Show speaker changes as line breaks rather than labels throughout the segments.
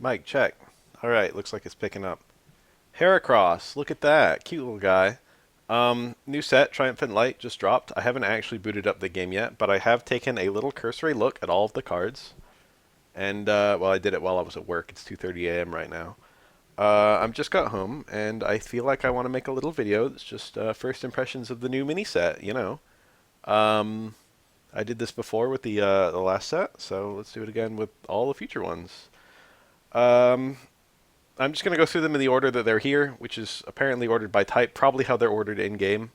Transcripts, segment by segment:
Mic, check. Alright, looks like it's picking up. Heracross, look at that. Cute little guy. New set, Triumphant Light, just dropped. I haven't actually booted up the game yet, but I have taken a little cursory look at all of the cards. And, well, I did it while I was at work. It's 2:30 a.m. right now. I'm just got home, and I feel like I want to make a little video that's just first impressions of the new mini set, you know. Um, I did this before with the last set, so let's do it again with all the future ones. Um, I'm just going to go through them in the order that they're here, which is apparently ordered by type, probably how they're ordered in-game.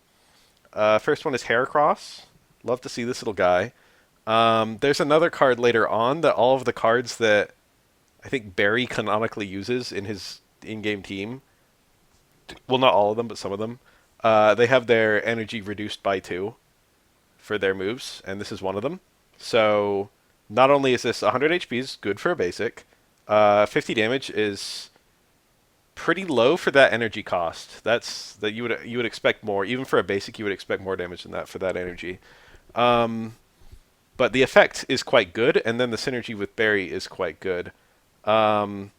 First one is Heracross. Love to see this little guy. There's another card later on that all of the cards that I think Barry canonically uses in his in-game team, well, not all of them, but some of them, they have their energy reduced by 2 for their moves, and this is one of them. So not only is this 100 HP is good for a basic, 50 damage is pretty low for that energy cost. That's that you would expect more, even for a basic. You would expect more damage than that for that energy. Um, but the effect is quite good, and then the synergy with Barry is quite good. Um,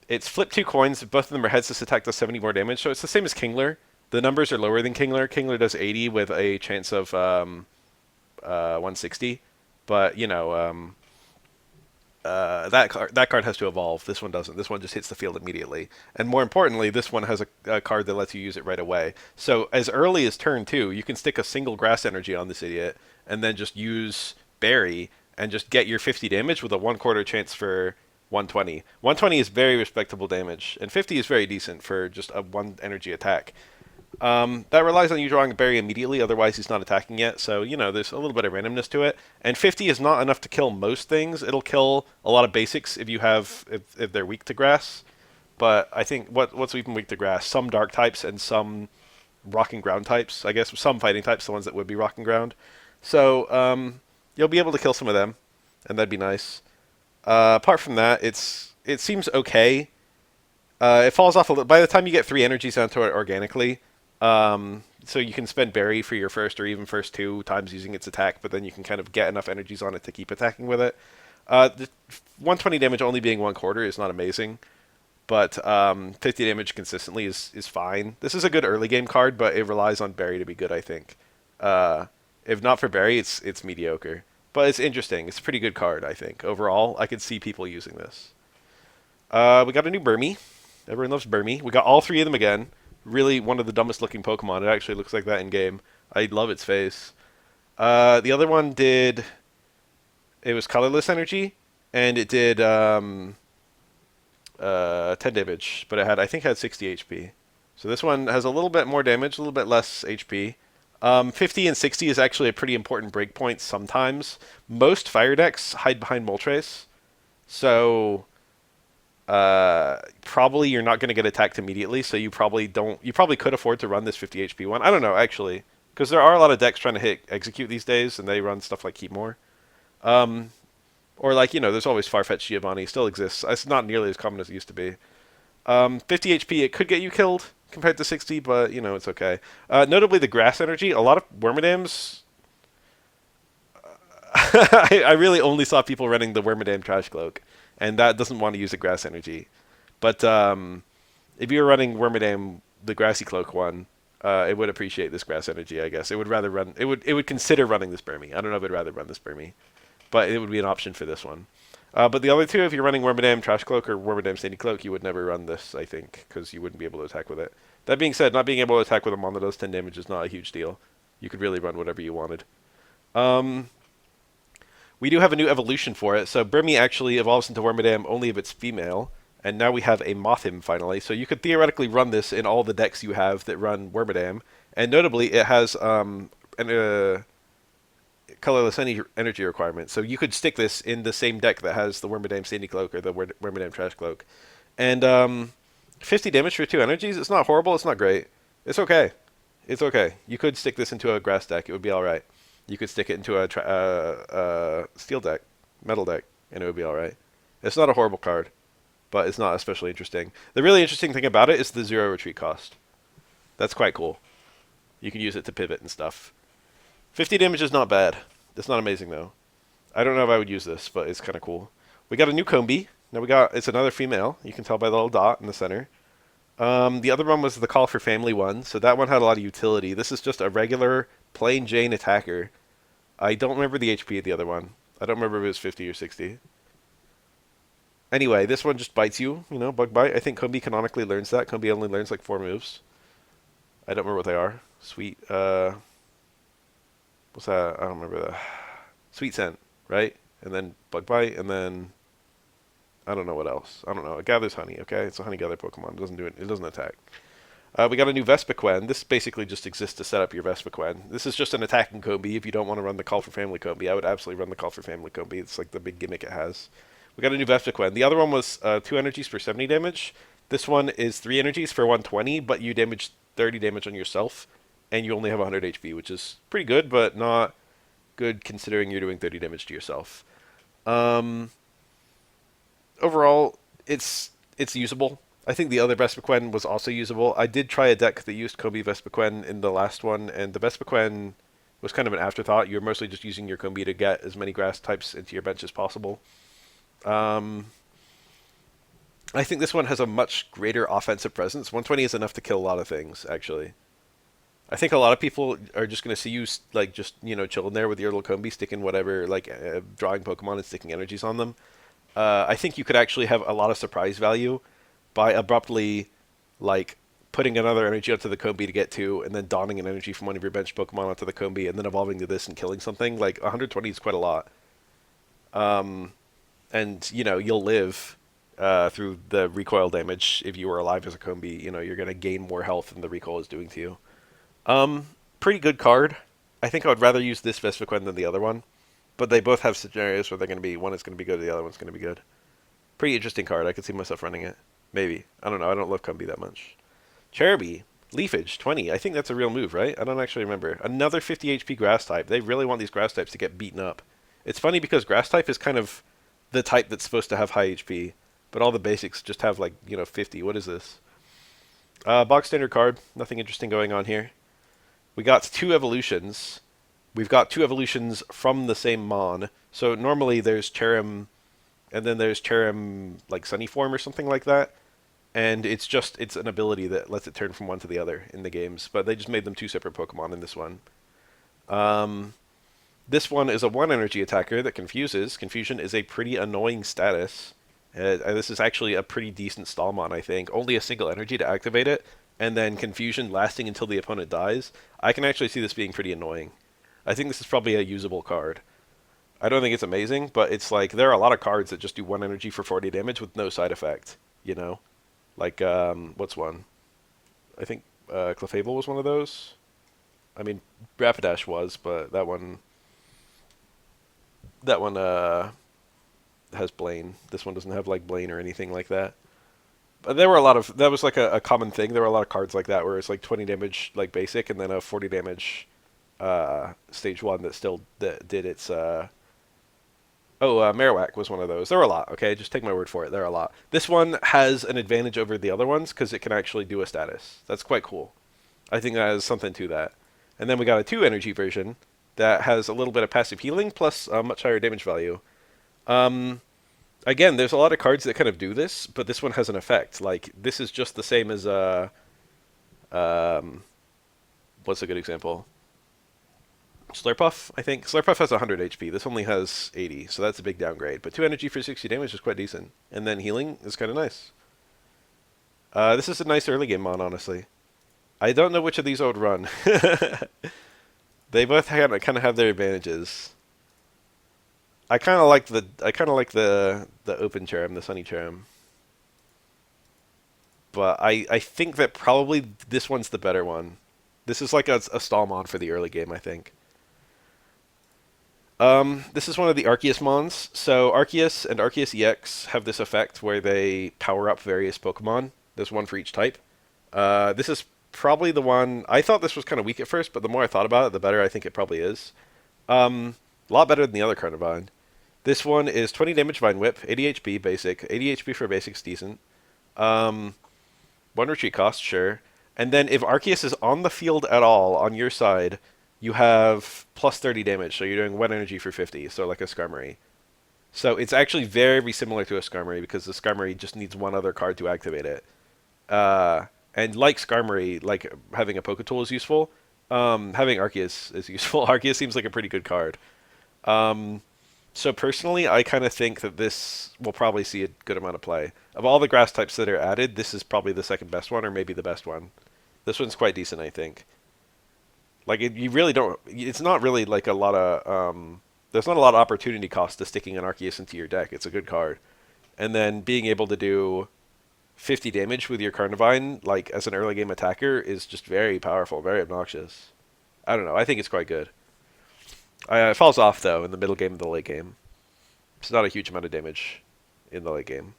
it's flip 2 coins. Both of them are heads. This attack does 70 more damage, so it's the same as Kingler. The numbers are lower than Kingler. Kingler does 80 with a chance of 160, but you know that card has to evolve. This one doesn't. This one just hits the field immediately. And more importantly, this one has a card that lets you use it right away. So as early as turn 2, you can stick a single grass energy on this idiot, and then just use Berry, and just get your 50 damage with a 1/4 chance for 120. 120 is very respectable damage, and 50 is very decent for just a 1 energy attack. That relies on you drawing a berry immediately, otherwise he's not attacking yet, so, you know, there's a little bit of randomness to it. And 50 is not enough to kill most things. It'll kill a lot of basics if they're weak to grass. But I think what's even weak to grass? Some dark types and some rock and ground types, I guess. Some fighting types, the ones that would be rock and ground. So, you'll be able to kill some of them, and that'd be nice. Apart from that, it seems okay. It falls off a little. By the time you get 3 energies onto it organically, so you can spend Berry for your first or even first 2 times using its attack, but then you can kind of get enough energies on it to keep attacking with it. The 120 damage only being 1/4 is not amazing, but 50 damage consistently is fine. This is a good early game card, but it relies on Berry to be good, I think. If not for Berry, it's mediocre. But it's interesting. It's a pretty good card, I think. Overall, I could see people using this. We got a new Burmy. Everyone loves Burmy. We got all 3 of them again. Really one of the dumbest looking Pokemon. It actually looks like that in game. I love its face. The other one it was colorless energy, and it did 10 damage, but I think it had 60 HP. So this one has a little bit more damage, a little bit less HP. 50 and 60 is actually a pretty important breakpoint sometimes. Most fire decks hide behind Moltres, so probably you're not going to get attacked immediately, so you probably could afford to run this 50 HP one. I don't know, actually, because there are a lot of decks trying to hit execute these days, and they run stuff like Keep More. Or like, you know, there's always Farfetch'd Giovanni, still exists. It's not nearly as common as it used to be. 50 HP, it could get you killed compared to 60, but, you know, it's okay. Notably, the grass energy, a lot of Wormadams... I really only saw people running the Wormadam Trash Cloak, and that doesn't want to use the grass energy. But if you're running Wormadam, the Grassy Cloak one, it would appreciate this grass energy, I guess. It would rather run... It would consider running this Burmy. I don't know if it'd rather run this Burmy, but it would be an option for this one. But the other 2, if you're running Wormadam Trash Cloak or Wormadam Sandy Cloak, you would never run this, I think, because you wouldn't be able to attack with it. That being said, not being able to attack with a mon that does 10 damage is not a huge deal. You could really run whatever you wanted. We do have a new evolution for it. So Burmy actually evolves into Wormadam only if it's female, and now we have a Mothim finally. So you could theoretically run this in all the decks you have that run Wormadam, and notably it has colorless energy requirement. So you could stick this in the same deck that has the Wormadam Sandy Cloak or the Wormadam Trash Cloak. And 50 damage for 2 energies, it's not horrible, it's not great. It's okay. It's okay. You could stick this into a grass deck, it would be alright. You could stick it into a steel deck, metal deck, and it would be alright. It's not a horrible card, but it's not especially interesting. The really interesting thing about it is the 0 retreat cost. That's quite cool. You can use it to pivot and stuff. 50 damage is not bad. It's not amazing, though. I don't know if I would use this, but it's kind of cool. We got a new Combi. Now it's another female. You can tell by the little dot in the center. The other one was the Call for Family one, so that one had a lot of utility. This is just a regular plain Jane attacker. I don't remember the HP of the other one. I don't remember if it was 50 or 60. Anyway, this one just bites you, bug bite. I think Kombi canonically learns that. Kombi only learns like 4 moves. I don't remember what they are. Sweet, what's that? I don't remember that. Sweet Scent, right? And then Bug Bite, and then I don't know what else. I don't know. It gathers honey, okay? It's a honey gather Pokemon. It doesn't do it. It doesn't attack. We got a new Vespiquen. This basically just exists to set up your Vespiquen. This is just an attacking Kombi. If you don't want to run the Call for Family Kombi, I would absolutely run the Call for Family Kombi. It's like the big gimmick it has. We got a new Vespiquen. The other one was 2 energies for 70 damage. This one is 3 energies for 120, but you damage 30 damage on yourself, and you only have 100 HP, which is pretty good, but not good considering you're doing 30 damage to yourself. Overall, it's usable. I think the other Vespiquen was also usable. I did try a deck that used Kombi Vespiquen in the last one, and the Vespiquen was kind of an afterthought. You're mostly just using your Kombi to get as many grass types into your bench as possible. I think this one has a much greater offensive presence. 120 is enough to kill a lot of things, actually. I think a lot of people are just going to see you, like, just, chilling there with your little Kombi, sticking whatever, like, drawing Pokemon and sticking energies on them. I think you could actually have a lot of surprise value by abruptly, like, putting another energy onto the Kombi to get 2, and then donning an energy from one of your bench Pokemon onto the Kombi, and then evolving to this and killing something. Like, 120 is quite a lot. And, you'll live through the recoil damage if you were alive as a Kombi. You're going to gain more health than the recoil is doing to you. Pretty good card. I think I would rather use this Vespiquen than the other one. But they both have scenarios where they're going to be, one is going to be good, the other one's going to be good. Pretty interesting card. I could see myself running it. Maybe. I don't know. I don't love Kombi that much. Cherubi. Leafage, 20. I think that's a real move, right? I don't actually remember. Another 50 HP grass type. They really want these grass types to get beaten up. It's funny because grass type is kind of the type that's supposed to have high HP. But all the basics just have, like, 50. What is this? Box standard card. Nothing interesting going on here. We got 2 evolutions. We've got 2 evolutions from the same Mon. So normally there's Cherim, and then there's Cherim, like, Sunny Form or something like that. And it's an ability that lets it turn from one to the other in the games. But they just made them 2 separate Pokemon in this one. This one is a 1 energy attacker that confuses. Confusion is a pretty annoying status. This is actually a pretty decent Stallmon, I think. Only a single energy to activate it, and then Confusion lasting until the opponent dies. I can actually see this being pretty annoying. I think this is probably a usable card. I don't think it's amazing, but it's like, there are a lot of cards that just do 1 energy for 40 damage with no side effect, Like, what's one? I think Clefable was one of those. I mean, Rapidash was, but that one has Blaine. This one doesn't have, like, Blaine or anything like that. But there were that was like a common thing. There were a lot of cards like that where it's like 20 damage, like, basic, and then a 40 damage stage 1 that still did its... Marowak was one of those. There were a lot, okay? Just take my word for it. There are a lot. This one has an advantage over the other ones because it can actually do a status. That's quite cool. I think that has something to that. And then we got a 2 energy version that has a little bit of passive healing plus a much higher damage value. Again, there's a lot of cards that kind of do this, but this one has an effect. Like, this is just the same as, what's a good example? Slurpuff, I think. Slurpuff has 100 HP. This only has 80, so that's a big downgrade. But 2 energy for 60 damage is quite decent. And then healing is kind of nice. This is a nice early game Mon, honestly. I don't know which of these I would run. They both kind of have their advantages. I kind of like the open Cherim, the Sunny Cherim. But I think that probably this one's the better one. This is like a Stallmon for the early game, I think. This is one of the Arceus Mons. So Arceus and Arceus EX have this effect where they power up various Pokemon. There's one for each type. This is probably the one... I thought this was kind of weak at first, but the more I thought about it, the better I think it probably is. A lot better than the other Carnivine. This one is 20 damage Vine Whip, 80 HP basic. 80 HP for basic's decent. 1 retreat cost, sure. And then if Arceus is on the field at all, on your side, you have plus 30 damage. So you're doing 1 energy for 50, so like a Skarmory. So it's actually very similar to a Skarmory because the Skarmory just needs one other card to activate it. Uh, and like Skarmory, like having a Poketool is useful. Having Arceus is useful. Arceus seems like a pretty good card. Um, so personally, I kind of think that this will probably see a good amount of play. Of all the grass types that are added, this is probably the second best one, or maybe the best one. This one's quite decent, I think. Like you really don't. It's not really like a lot of. There's not a lot of opportunity cost to sticking an Arceus into your deck. It's a good card, and then being able to do 50 damage with your Carnivine, like as an early game attacker, is just very powerful, very obnoxious. I don't know. I think it's quite good. It falls off though in the middle game and the late game. It's not a huge amount of damage in the late game.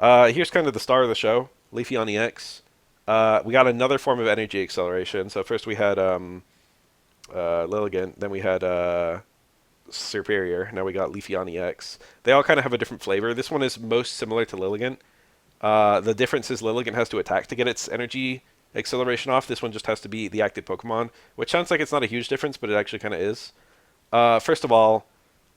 Here's kind of the star of the show, Leafeon EX. We got another form of energy acceleration. So first we had Lilligant, then we had Superior. Now we got Leafeon EX. They all kind of have a different flavor. This one is most similar to Lilligant. The difference is Lilligant has to attack to get its energy acceleration off. This one just has to be the active Pokemon, which sounds like it's not a huge difference, but it actually kind of is. First of all,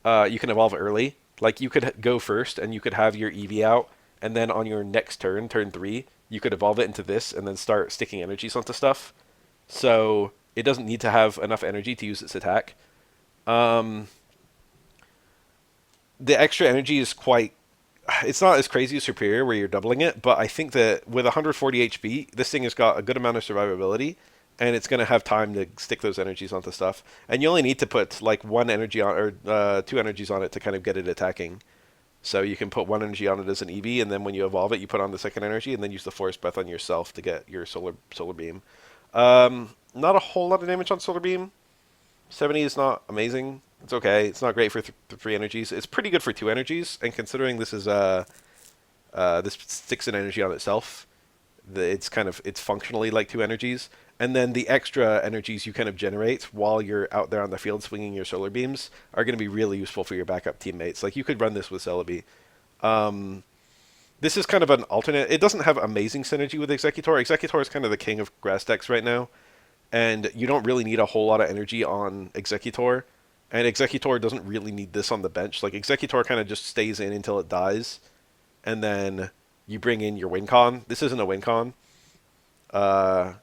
you can evolve early. Like you could go first, and you could have your Eevee out, and then on your next turn, turn 3, you could evolve it into this, and then start sticking energies onto stuff. So it doesn't need to have enough energy to use its attack. Um, the extra energy is quite. It's not as crazy as Superior where you're doubling it, but I think that with 140 HP, this thing has got a good amount of survivability, and it's going to have time to stick those energies onto stuff. And you only need to put like one energy on or 2 energies on it to kind of get it attacking. So you can put one energy on it as an EV, and then when you evolve it, you put on the second energy, and then use the Force Breath on yourself to get your Solar Beam. Not a whole lot of damage on Solar Beam. 70 is not amazing. It's okay. It's not great for 3 energies. It's pretty good for 2 energies, and considering this is this sticks an energy on itself, it's functionally like 2 energies. And then the extra energies you kind of generate while you're out there on the field swinging your solar beams are going to be really useful for your backup teammates. Like you could run this with Celebi. Um, this is kind of an alternate. It doesn't have amazing synergy with Executor. Executor is kind of the king of grass decks right now, and you don't really need a whole lot of energy on Executor. And Executor doesn't really need this on the bench. Like Executor kind of just stays in until it dies, and then you bring in your Wincon. This isn't a Wincon. Uh,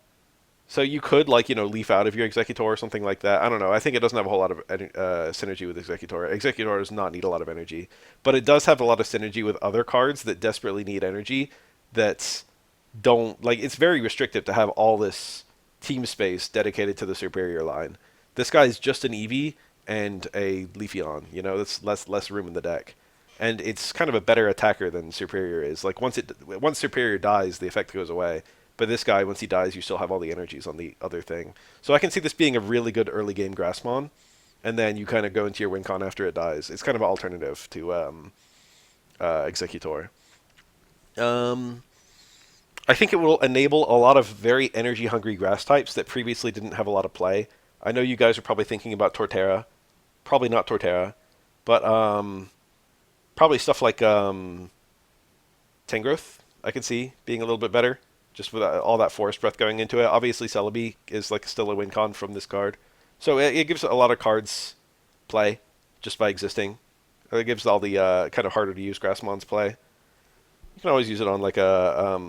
so you could leaf out of your Executor or something like that. I don't know. I think it doesn't have a whole lot of synergy with Executor. Executor does not need a lot of energy, but it does have a lot of synergy with other cards that desperately need energy. That don't like. It's very restrictive to have all this team space dedicated to the superior line. This guy's just an Eevee and a Leafeon. That's less room in the deck, and it's kind of a better attacker than Superior is. Like once Superior dies, the effect goes away. But this guy, once he dies, you still have all the energies on the other thing. So I can see this being a really good early game Grassmon, and then you kind of go into your Wincon after it dies. It's kind of an alternative to Executor. I think it will enable a lot of very energy-hungry grass types that previously didn't have a lot of play. I know you guys are probably thinking about Torterra. Probably not Torterra, but probably stuff like Tangrowth I could see being a little bit better, just with all that Forest Breath going into it. Obviously, Celebi is still a win con from this card. So it gives a lot of cards play just by existing. It gives all the kind of harder to use Grassmons play. You can always use it on like a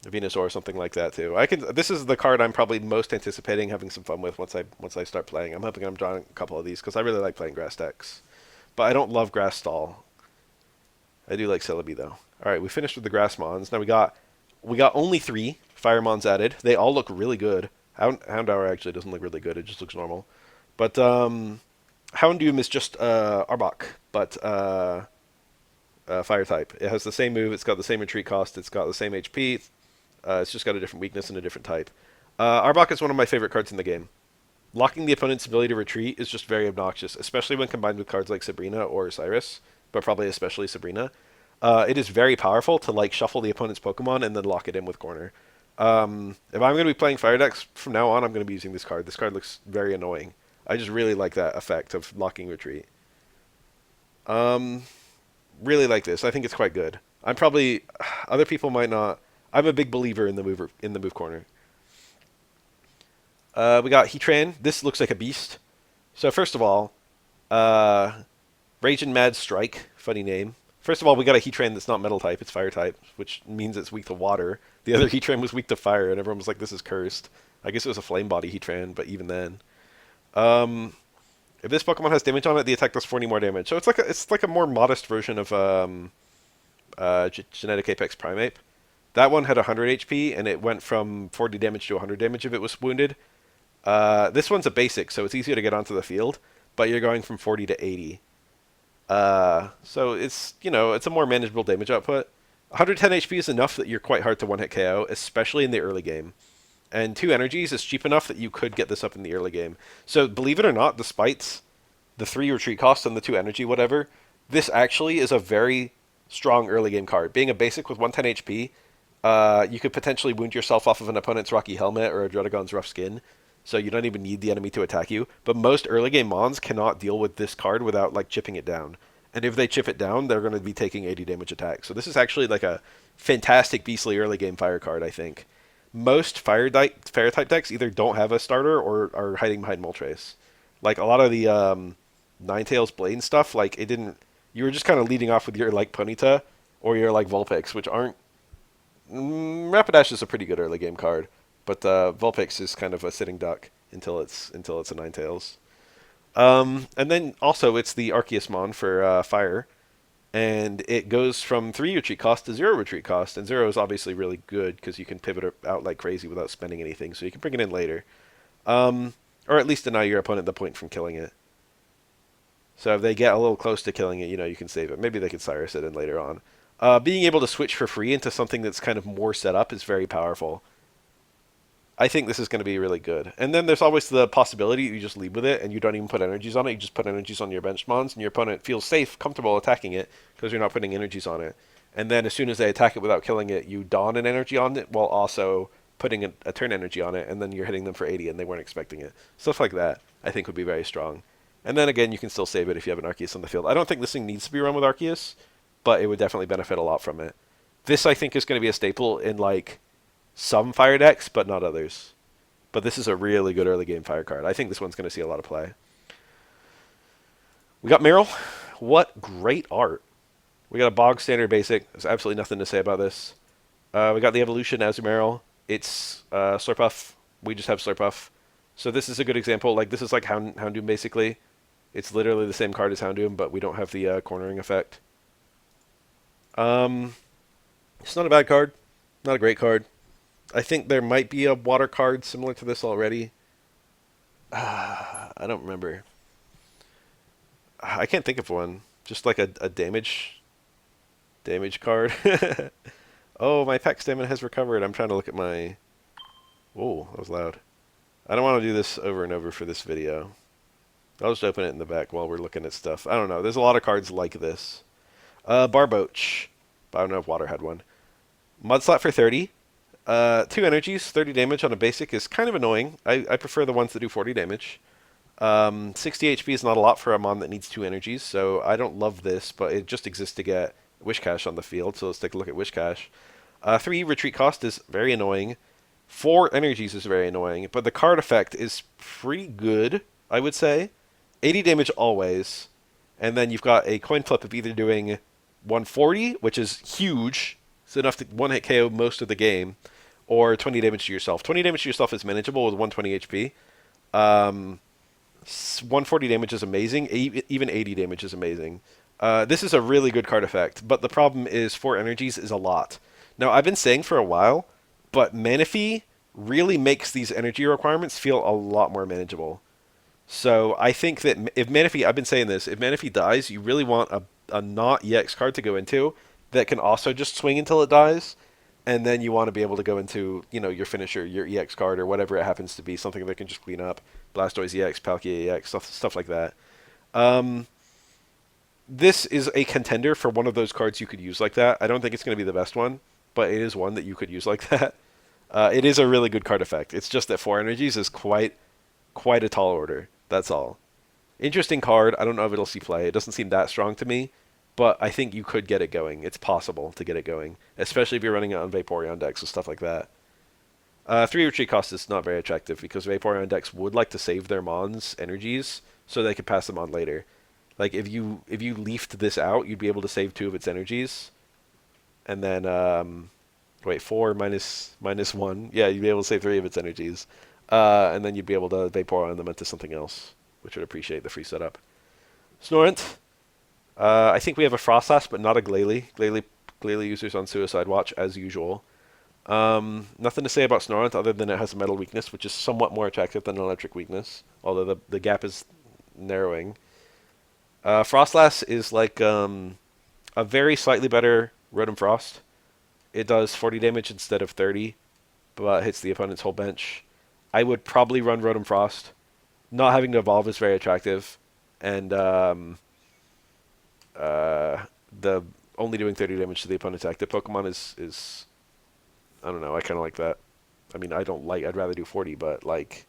Venusaur or something like that too. This is the card I'm probably most anticipating having some fun with once I start playing. I'm hoping I'm drawing a couple of these because I really like playing grass decks. But I don't love Grass Stall. I do like Celebi though. All right, we finished with the Grassmons. Now we got only 3 Firemons added. They all look really good. Houndour actually doesn't look really good. It just looks normal. But Houndoom is just Arbok, but Fire type. It has the same move. It's got the same retreat cost. It's got the same HP. It's just got a different weakness and a different type. Arbok is one of my favorite cards in the game. Locking the opponent's ability to retreat is just very obnoxious, especially when combined with cards like Sabrina or Cyrus, but probably especially Sabrina. It is very powerful to shuffle the opponent's Pokemon and then lock it in with Corner. If I'm going to be playing Fire decks from now on, I'm going to be using this card. This card looks very annoying. I just really like that effect of locking retreat. Really like this. I think it's quite good. Other people might not. I'm a big believer in the move corner. We got Heatran. This looks like a beast. So first of all, Raging Mad Strike, funny name. First of all, we got a Heatran that's not metal type, it's fire type, which means it's weak to water. The other Heatran was weak to fire, and everyone was like, this is cursed. I guess it was a Flame Body Heatran, but even then. Um, if this Pokemon has damage on it, the attack does 40 more damage. So it's like a more modest version of Genetic Apex Primeape. That one had 100 HP, and it went from 40 damage to 100 damage if it was wounded. This one's a basic, so it's easier to get onto the field, but you're going from 40 to 80. So it's, it's a more manageable damage output. 110 HP is enough that you're quite hard to one-hit KO, especially in the early game. And 2 energies is cheap enough that you could get this up in the early game. So believe it or not, despite the 3 retreat cost and the 2 energy, whatever, this actually is a very strong early game card. Being a basic with 110 HP, you could potentially wound yourself off of an opponent's Rocky Helmet or a Dredagon's Rough Skin. So you don't even need the enemy to attack you. But most early game mons cannot deal with this card without like chipping it down. And if they chip it down, they're going to be taking 80 damage attacks. So this is actually like a fantastic beastly early game fire card, I think. Most fire type decks either don't have a starter or are hiding behind Moltres. Like a lot of the Ninetales Blade stuff, like it didn't. You were just kind of leading off with your like Ponyta or your like Vulpix, which aren't. Rapidash is a pretty good early game card. But Vulpix is kind of a sitting duck until it's a Ninetales. And then also it's the Arceusmon for fire, and it goes from 3 retreat cost to 0 retreat cost, and 0 is obviously really good because you can pivot out like crazy without spending anything, so you can bring it in later. Or at least deny your opponent the point from killing it. So if they get a little close to killing it, you can save it. Maybe they could Cyrus it in later on. Being able to switch for free into something that's kind of more set up is very powerful. I think this is going to be really good. And then there's always the possibility you just lead with it and you don't even put energies on it. You just put energies on your bench mons, and your opponent feels safe, comfortable attacking it because you're not putting energies on it. And then as soon as they attack it without killing it, you don an energy on it while also putting a turn energy on it, and then you're hitting them for 80 and they weren't expecting it. Stuff like that I think would be very strong. And then again, you can still save it if you have an Arceus on the field. I don't think this thing needs to be run with Arceus, but it would definitely benefit a lot from it. This, I think, is going to be a staple in like some fire decks, but not others. But this is a really good early game fire card. I think this one's going to see a lot of play. We got Meryl. What great art. We got a bog standard basic. There's absolutely nothing to say about this. We got the evolution Azumarill. It's Slurpuff. We just have Slurpuff. So this is a good example. Like this is like Houndoom basically. It's literally the same card as Houndoom, but we don't have the cornering effect. It's not a bad card. Not a great card. I think there might be a water card similar to this already. I don't remember. I can't think of one. Just like a damage card. Oh, my pack stamina has recovered. I'm trying to look at my... Whoa, that was loud. I don't want to do this over and over for this video. I'll just open it in the back while we're looking at stuff. I don't know. There's a lot of cards like this. Barboach. But I don't know if Water had one. Mudslap for 30. 2 energies, 30 damage on a basic is kind of annoying. I prefer the ones that do 40 damage. 60 HP is not a lot for a mon that needs 2 energies, so I don't love this, but it just exists to get Wishcash on the field, so let's take a look at Wishcash. 3 retreat cost is very annoying. 4 energies is very annoying, but the card effect is pretty good, I would say. 80 damage always, and then you've got a coin flip of either doing 140, which is huge, it's enough to one-hit KO most of the game, or 20 damage to yourself. 20 damage to yourself is manageable with 120 HP. 140 damage is amazing. Even 80 damage is amazing. This is a really good card effect, but the problem is 4 energies is a lot. Now, I've been saying for a while, but Manaphy really makes these energy requirements feel a lot more manageable. So I think that if Manaphy, I've been saying this, if Manaphy dies, you really want a not EX card to go into that can also just swing until it dies. And then you want to be able to go into, your finisher, your EX card, or whatever it happens to be, something that can just clean up. Blastoise EX, Palkia EX, stuff like that. This is a contender for one of those cards you could use like that. I don't think it's going to be the best one, but it is one that you could use like that. It is a really good card effect. It's just that 4 energies is quite a tall order. That's all. Interesting card. I don't know if it'll see play. It doesn't seem that strong to me. But I think you could get it going. It's possible to get it going, especially if you're running it on Vaporeon decks and stuff like that. 3 retreat cost is not very attractive because Vaporeon decks would like to save their Mons energies so they could pass them on later. Like if you leafed this out, you'd be able to save 2 of its energies, and then wait, 4 minus 1. Yeah, you'd be able to save 3 of its energies, and then you'd be able to Vaporeon them into something else, which would appreciate the free setup. Snorant. I think we have a Frostlass, but not a Glalie. Glalie users on Suicide Watch as usual. Nothing to say about Snorant other than it has a metal weakness, which is somewhat more attractive than an electric weakness, although the gap is narrowing. Frostlass is like a very slightly better Rotom Frost. It does 40 damage instead of 30, but hits the opponent's whole bench. I would probably run Rotom Frost. Not having to evolve is very attractive, and the only doing 30 damage to the opponent's active Pokemon is I don't know. I kind of like that. I mean, I'd rather do 40, but like,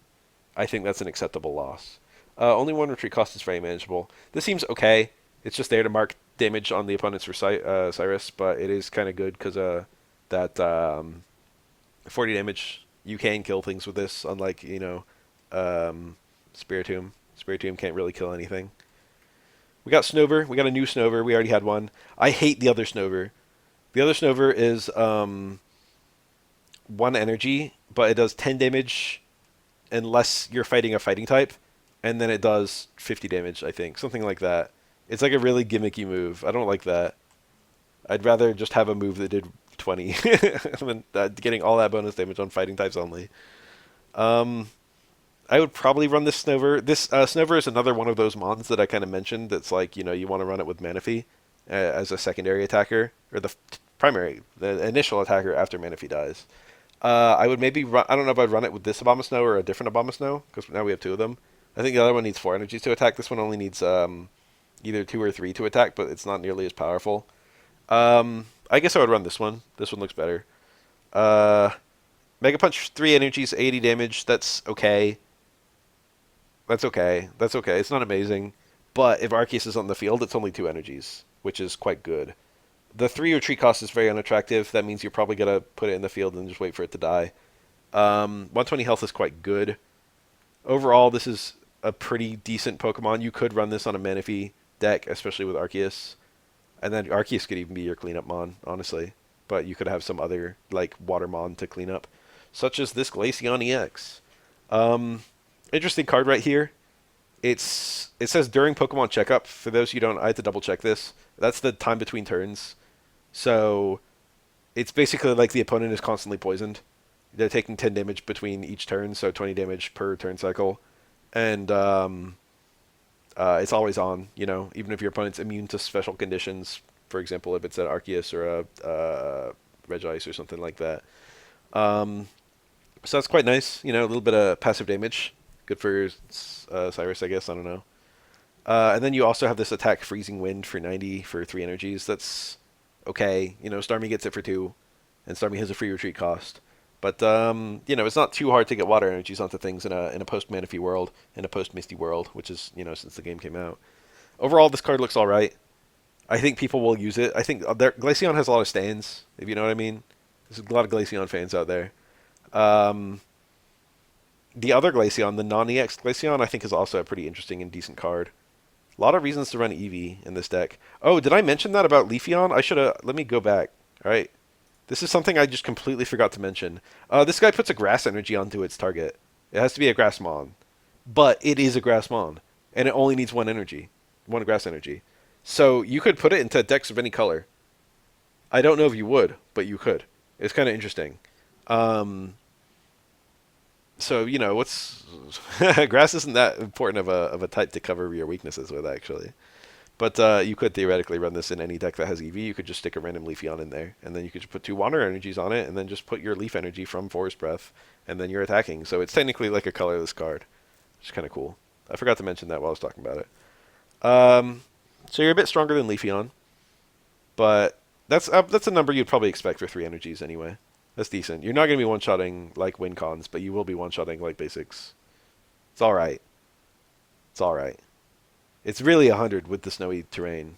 I think that's an acceptable loss. Only 1 retreat cost is very manageable. This seems okay. It's just there to mark damage on the opponent's Cyrus, but it is kind of good because that 40 damage, you can kill things with this, unlike, Spiritomb. Spiritomb can't really kill anything. We got Snover. We got a new Snover. We already had one. I hate the other Snover. The other Snover is 1 energy, but it does 10 damage unless you're fighting a fighting type, and then it does 50 damage, I think. Something like that. It's like a really gimmicky move. I don't like that. I'd rather just have a move that did 20 than getting all that bonus damage on fighting types only. I would probably run this Snover. This Snover is another one of those mons that I kind of mentioned that's like, you want to run it with Manaphy as a secondary attacker, or the initial attacker after Manaphy dies. I would maybe run, I don't know if I'd run it with this Abomasnow or a different Abomasnow, because now we have 2 of them. I think the other one needs 4 energies to attack. This one only needs either 2 or 3 to attack, but it's not nearly as powerful. I guess I would run this one. This one looks better. Mega Punch, 3 energies, 80 damage. That's okay. That's okay. That's okay. It's not amazing. But if Arceus is on the field, it's only 2 energies, which is quite good. The 3 retreat cost is very unattractive. That means you're probably going to put it in the field and just wait for it to die. 120 health is quite good. Overall, this is a pretty decent Pokemon. You could run this on a Manaphy deck, especially with Arceus. And then Arceus could even be your cleanup mon, honestly. But you could have some other, like, water mon to clean up, such as this Glaceon EX. Interesting card right here. It says during Pokemon checkup. For those who don't, I had to double check this. That's the time between turns. So it's basically like the opponent is constantly poisoned. They're taking 10 damage between each turn, so 20 damage per turn cycle. And it's always on, even if your opponent's immune to special conditions. For example, if it's an Arceus or a Regice or something like that. So that's quite nice. A little bit of passive damage. Good for Cyrus, I guess. I don't know. And then you also have this attack Freezing Wind for 90 for 3 energies. That's okay. Starmie gets it for 2, and Starmie has a free retreat cost. But it's not too hard to get water energies onto things in a post Manaphy world, in a post Misty world, which is since the game came out. Overall, this card looks all right. I think people will use it. I think Glaceon has a lot of stands, if you know what I mean. There's a lot of Glaceon fans out there. The other Glaceon, the non-EX Glaceon, I think is also a pretty interesting and decent card. A lot of reasons to run Eevee in this deck. Oh, did I mention that about Leafeon? I should have. Let me go back. All right. This is something I just completely forgot to mention. This guy puts a grass energy onto its target. It has to be a grass mon. But it is a grass mon. And it only needs 1 energy. 1 grass energy. So you could put it into decks of any color. I don't know if you would, but you could. It's kind of interesting. So, what's grass isn't that important of a type to cover your weaknesses with, actually. But you could theoretically run this in any deck that has Eevee. You could just stick a random Leafeon in there, and then you could just put 2 water energies on it, and then just put your leaf energy from Forest Breath, and then you're attacking. So it's technically like a colorless card, which is kind of cool. I forgot to mention that while I was talking about it. So you're a bit stronger than Leafeon, but that's a number you'd probably expect for 3 energies anyway. That's decent. You're not going to be one-shotting like win cons, but you will be one-shotting like basics. It's all right. It's all right. It's really 100 with the snowy terrain,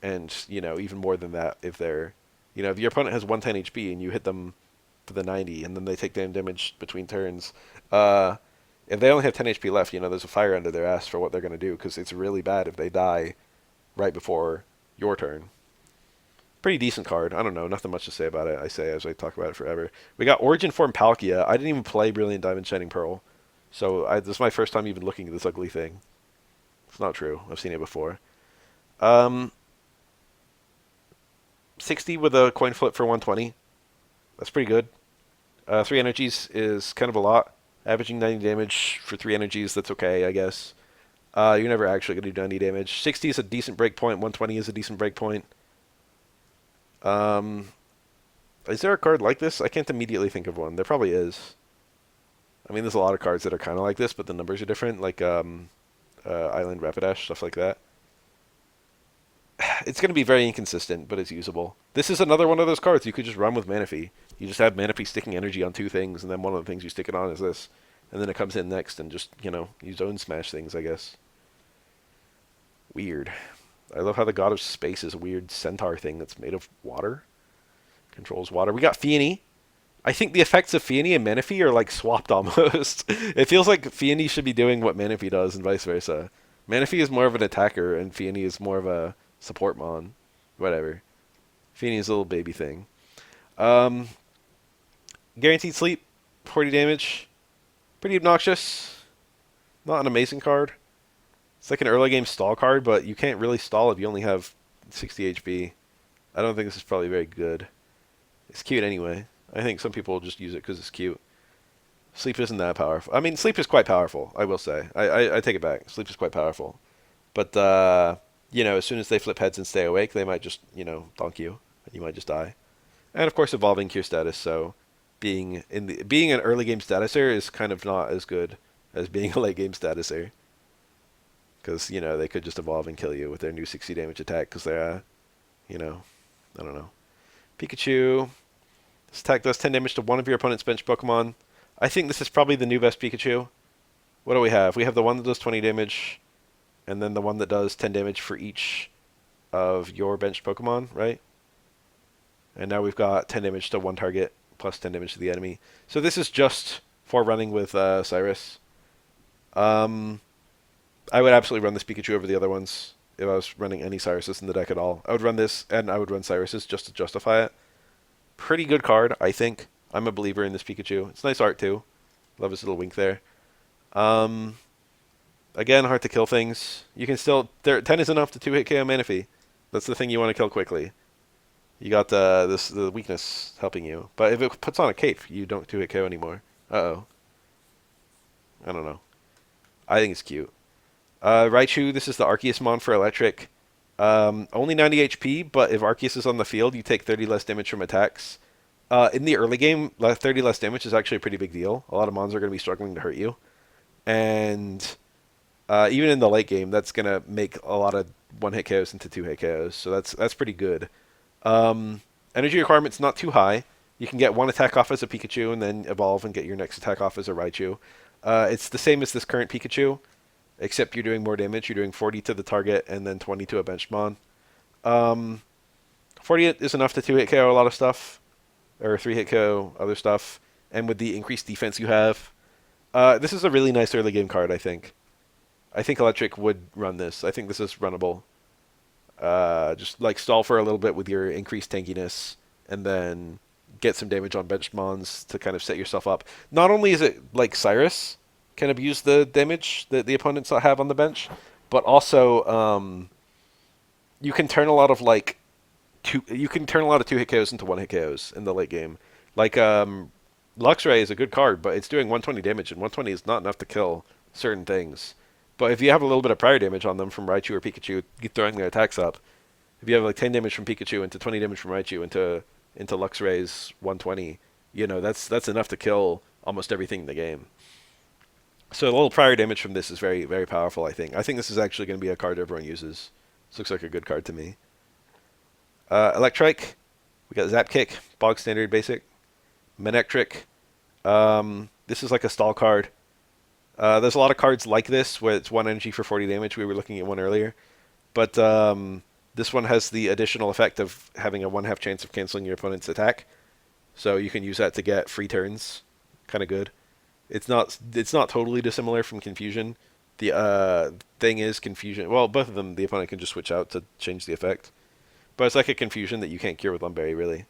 and even more than that if they're, if your opponent has 110 HP and you hit them for the 90, and then they take damage between turns. If they only have 10 HP left, there's a fire under their ass for what they're going to do, because it's really bad if they die right before your turn. Pretty decent card. I don't know, nothing much to say about it. I say as I talk about it forever. We got Origin Form Palkia. I didn't even play Brilliant Diamond Shining Pearl, so this is my first time even looking at this ugly thing. It's not true. I've seen it before. Um, 60 with a coin flip for 120. That's pretty good. 3 energies is kind of a lot. Averaging 90 damage for 3 energies, that's okay, I guess. You're never actually going to do 90 damage. 60 is a decent breakpoint. 120 is a decent breakpoint. Um, is there a card like this? I can't immediately think of one. There probably is. I mean, there's a lot of cards that are kind of like this, but the numbers are different, like Island Rapidash, stuff like that. It's going to be very inconsistent, but it's usable. This is another one of those cards you could just run with Manaphy. You just have Manaphy sticking energy on 2 things, and then one of the things you stick it on is this. And then it comes in next and just, you zone smash things, I guess. Weird. I love how the God of Space is a weird centaur thing that's made of water. Controls water. We got Fianny. I think the effects of Fianny and Manaphy are like swapped almost. It feels like Fianny should be doing what Manaphy does and vice versa. Manaphy is more of an attacker and Fianny is more of a support mon. Whatever. Fianny is a little baby thing. Um, Guaranteed Sleep, 40 damage. Pretty obnoxious. Not an amazing card. It's like an early game stall card, but you can't really stall if you only have 60 HP. I don't think this is probably very good. It's cute anyway. I think some people will just use it because it's cute. Sleep isn't that powerful. I mean, Sleep is quite powerful, I will say. I take it back. Sleep is quite powerful. But, as soon as they flip heads and stay awake, they might just, donk you. And you might just die. And, of course, evolving cure status, so being an early game statuser is kind of not as good as being a late game statuser. Because, they could just evolve and kill you with their new 60 damage attack because they're, I don't know. Pikachu. This attack does 10 damage to one of your opponent's bench Pokemon. I think this is probably the new best Pikachu. What do we have? We have the one that does 20 damage, and then the one that does 10 damage for each of your bench Pokemon, right? And now we've got 10 damage to one target, plus 10 damage to the enemy. So this is just for running with Cyrus. I would absolutely run this Pikachu over the other ones if I was running any Cyruses in the deck at all. I would run this, and I would run Cyruses just to justify it. Pretty good card, I think. I'm a believer in this Pikachu. It's nice art, too. Love his little wink there. Again, hard to kill things. You can still... 10 is enough to 2-hit KO Manaphy. That's the thing you want to kill quickly. You got the weakness helping you. But if it puts on a cape, you don't 2-hit KO anymore. Uh-oh. I don't know. I think it's cute. Raichu, this is the Arceus Mon for Electric. Only 90 HP, but if Arceus is on the field, you take 30 less damage from attacks. In the early game, 30 less damage is actually a pretty big deal. A lot of Mons are going to be struggling to hurt you. And even in the late game, that's going to make a lot of 1-hit KOs into 2-hit KOs. So that's pretty good. Energy requirement's not too high. You can get one attack off as a Pikachu and then evolve and get your next attack off as a Raichu. It's the same as this current Pikachu, except you're doing more damage. You're doing 40 to the target and then 20 to a benchmon. 40 is enough to 2-hit KO a lot of stuff, or 3-hit KO other stuff. And with the increased defense you have, this is a really nice early game card, I think. I think Electric would run this. I think this is runnable. Just like stall for a little bit with your increased tankiness, and then get some damage on benchmons to kind of set yourself up. Not only is it like Cyrus can abuse the damage that the opponents have on the bench, but also you can turn a lot of 2-hit KOs into 1-hit KOs in the late game. Like Luxray is a good card, but it's doing 120 damage, and 120 is not enough to kill certain things. But if you have a little bit of prior damage on them from Raichu or Pikachu, throwing their attacks up, if you have like 10 damage from Pikachu into 20 damage from Raichu into Luxray's 120, that's enough to kill almost everything in the game. So a little prior damage from this is very, very powerful, I think. I think this is actually going to be a card everyone uses. This looks like a good card to me. Electrike, we got Zap Kick, Bog Standard Basic. Manectric, this is like a stall card. There's a lot of cards like this where it's 1 energy for 40 damage. We were looking at one earlier. But this one has the additional effect of having a 1/2 chance of canceling your opponent's attack. So you can use that to get free turns. Kind of good. It's not totally dissimilar from Confusion, The thing is confusion. Well, both of them, the opponent can just switch out to change the effect. But it's like a confusion that you can't cure with Lumberry, really.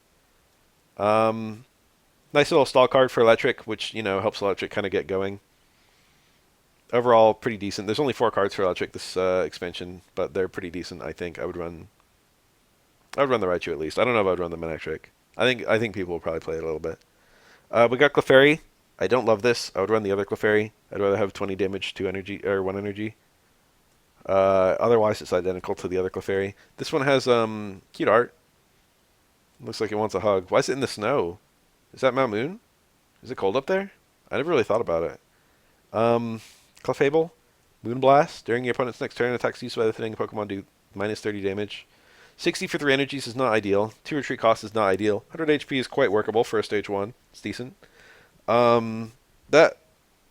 Um, Nice little stall card for electric, which, helps electric kind of get going. Overall, pretty decent. There's only 4 cards for electric this expansion, but they're pretty decent, I think. I would run the Raichu at least. I don't know if I would run the Manectric. I think people will probably play it a little bit. We got Clefairy. I don't love this. I would run the other Clefairy. I'd rather have 20 damage, 2 energy, or 1 energy. Otherwise, it's identical to the other Clefairy. This one has cute art. Looks like it wants a hug. Why is it in the snow? Is that Mount Moon? Is it cold up there? I never really thought about it. Clefable, Moonblast. During your opponent's next turn, attacks used by the thing Pokemon do minus 30 damage. 60 for 3 energies is not ideal. 2 retreat cost is not ideal. 100 HP is quite workable for a stage 1. It's decent. That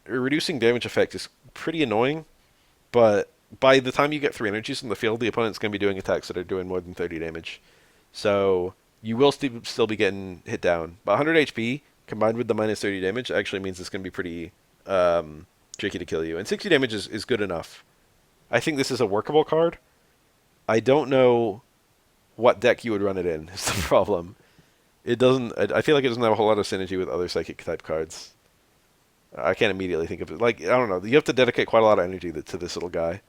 reducing damage effect is pretty annoying, but by the time you get 3 energies in the field, the opponent's going to be doing attacks that are doing more than 30 damage. So you will still be getting hit down. But 100 HP combined with the minus 30 damage actually means it's going to be pretty tricky to kill you. And 60 damage is good enough. I think this is a workable card. I don't know what deck you would run it in, is the problem. It doesn't. I feel like it doesn't have a whole lot of synergy with other psychic type cards. I can't immediately think of it. Like, I don't know. You have to dedicate quite a lot of energy to this little guy.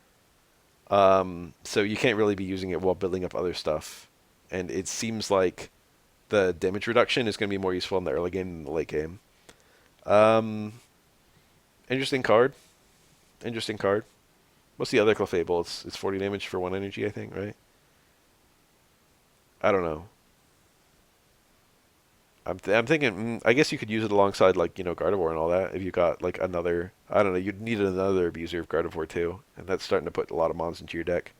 So you can't really be using it while building up other stuff. And it seems like the damage reduction is going to be more useful in the early game than the late game. Interesting card. Interesting card. What's the other Clefable? It's 40 damage for 1 energy, I think, right? I don't know. I'm thinking, I guess you could use it alongside, like, Gardevoir and all that. If you got, like, another, I don't know, you'd need another abuser of Gardevoir, too. And that's starting to put a lot of mons into your deck.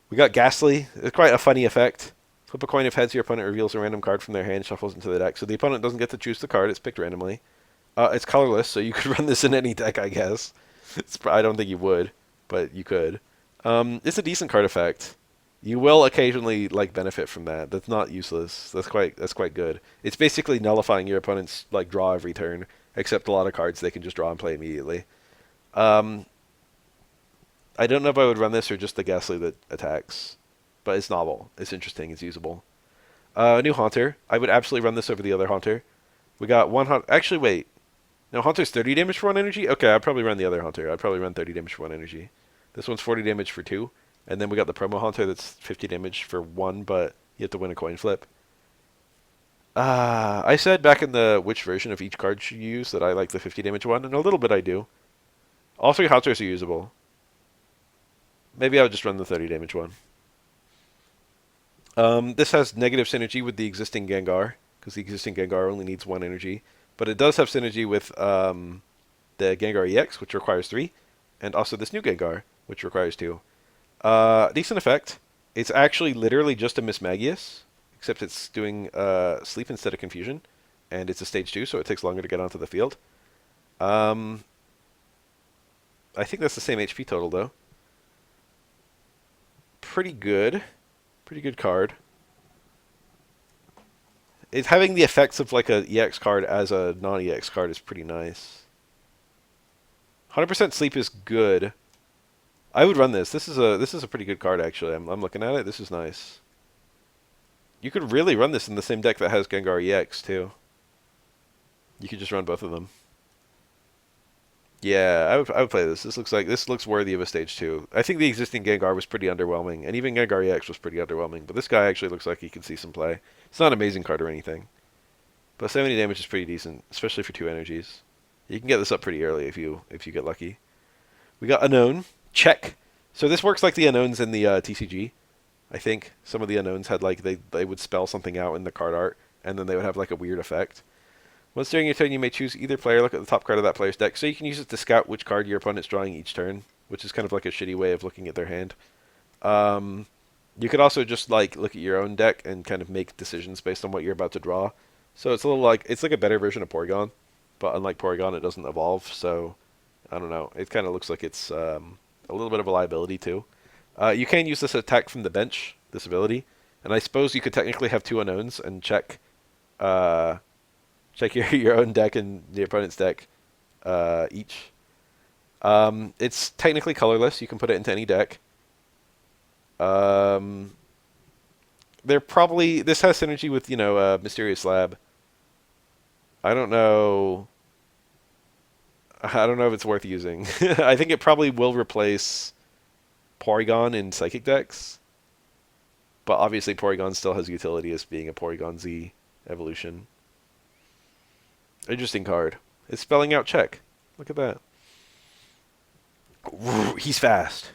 We got Ghastly. It's quite a funny effect. Flip a coin if heads, your opponent reveals a random card from their hand, shuffles into the deck. So the opponent doesn't get to choose the card, it's picked randomly. It's colorless, so you could run this in any deck, I guess. I don't think you would, but you could. It's a decent card effect. You will occasionally benefit from that. That's not useless. That's quite good. It's basically nullifying your opponent's draw every turn, except a lot of cards they can just draw and play immediately. I don't know if I would run this or just the Ghastly that attacks, but it's novel. It's interesting. It's usable. New Haunter. I would absolutely run this over the other Haunter. We got one Haunter. Actually, wait. No, Haunter's 30 damage for 1 energy? Okay, I'd probably run the other Haunter. I'd probably run 30 damage for 1 energy. This one's 40 damage for 2. And then we got the promo Haunter that's 50 damage for 1, but you have to win a coin flip. I said back in the which version of each card you use that I like the 50 damage one, and a little bit I do. All 3 Haunters are usable. Maybe I would just run the 30 damage one. This has negative synergy with the existing Gengar, because the existing Gengar only needs 1 energy. But it does have synergy with the Gengar EX, which requires 3, and also this new Gengar, which requires 2. Decent effect. It's actually literally just a Mismagius, except it's doing sleep instead of confusion, and it's a stage 2, so it takes longer to get onto the field. I think that's the same HP total, though. Pretty good. Pretty good card. It's having the effects of like a EX card as a non-EX card is pretty nice. 100% sleep is good. I would run this. This is a pretty good card actually. I'm looking at it. This is nice. You could really run this in the same deck that has Gengar EX too. You could just run both of them. Yeah, I would play this. This looks worthy of a stage 2. I think the existing Gengar was pretty underwhelming, and even Gengar EX was pretty underwhelming. But this guy actually looks like he can see some play. It's not an amazing card or anything, but 70 damage is pretty decent, especially for 2 energies. You can get this up pretty early if you get lucky. We got Unknown. Check. So this works like the Unknowns in the TCG. I think some of the Unknowns had they would spell something out in the card art, and then they would have like a weird effect. Once during your turn, you may choose either player, look at the top card of that player's deck. So you can use it to scout which card your opponent's drawing each turn, which is kind of like a shitty way of looking at their hand. You could also just look at your own deck and kind of make decisions based on what you're about to draw. So it's a little it's like a better version of Porygon, but unlike Porygon, it doesn't evolve. So I don't know. It kind of looks like it's a little bit of a liability too. You can use this attack from the bench, this ability, and I suppose you could technically have 2 Unknowns and check your own deck and the opponent's deck each. It's technically colorless. You can put it into any deck. Um, they're probably this has synergy with Mysterious Lab. I don't know. I don't know if it's worth using. I think it probably will replace Porygon in Psychic decks, but obviously Porygon still has utility as being a Porygon Z evolution. Interesting card. It's spelling out check. Look at that. He's fast.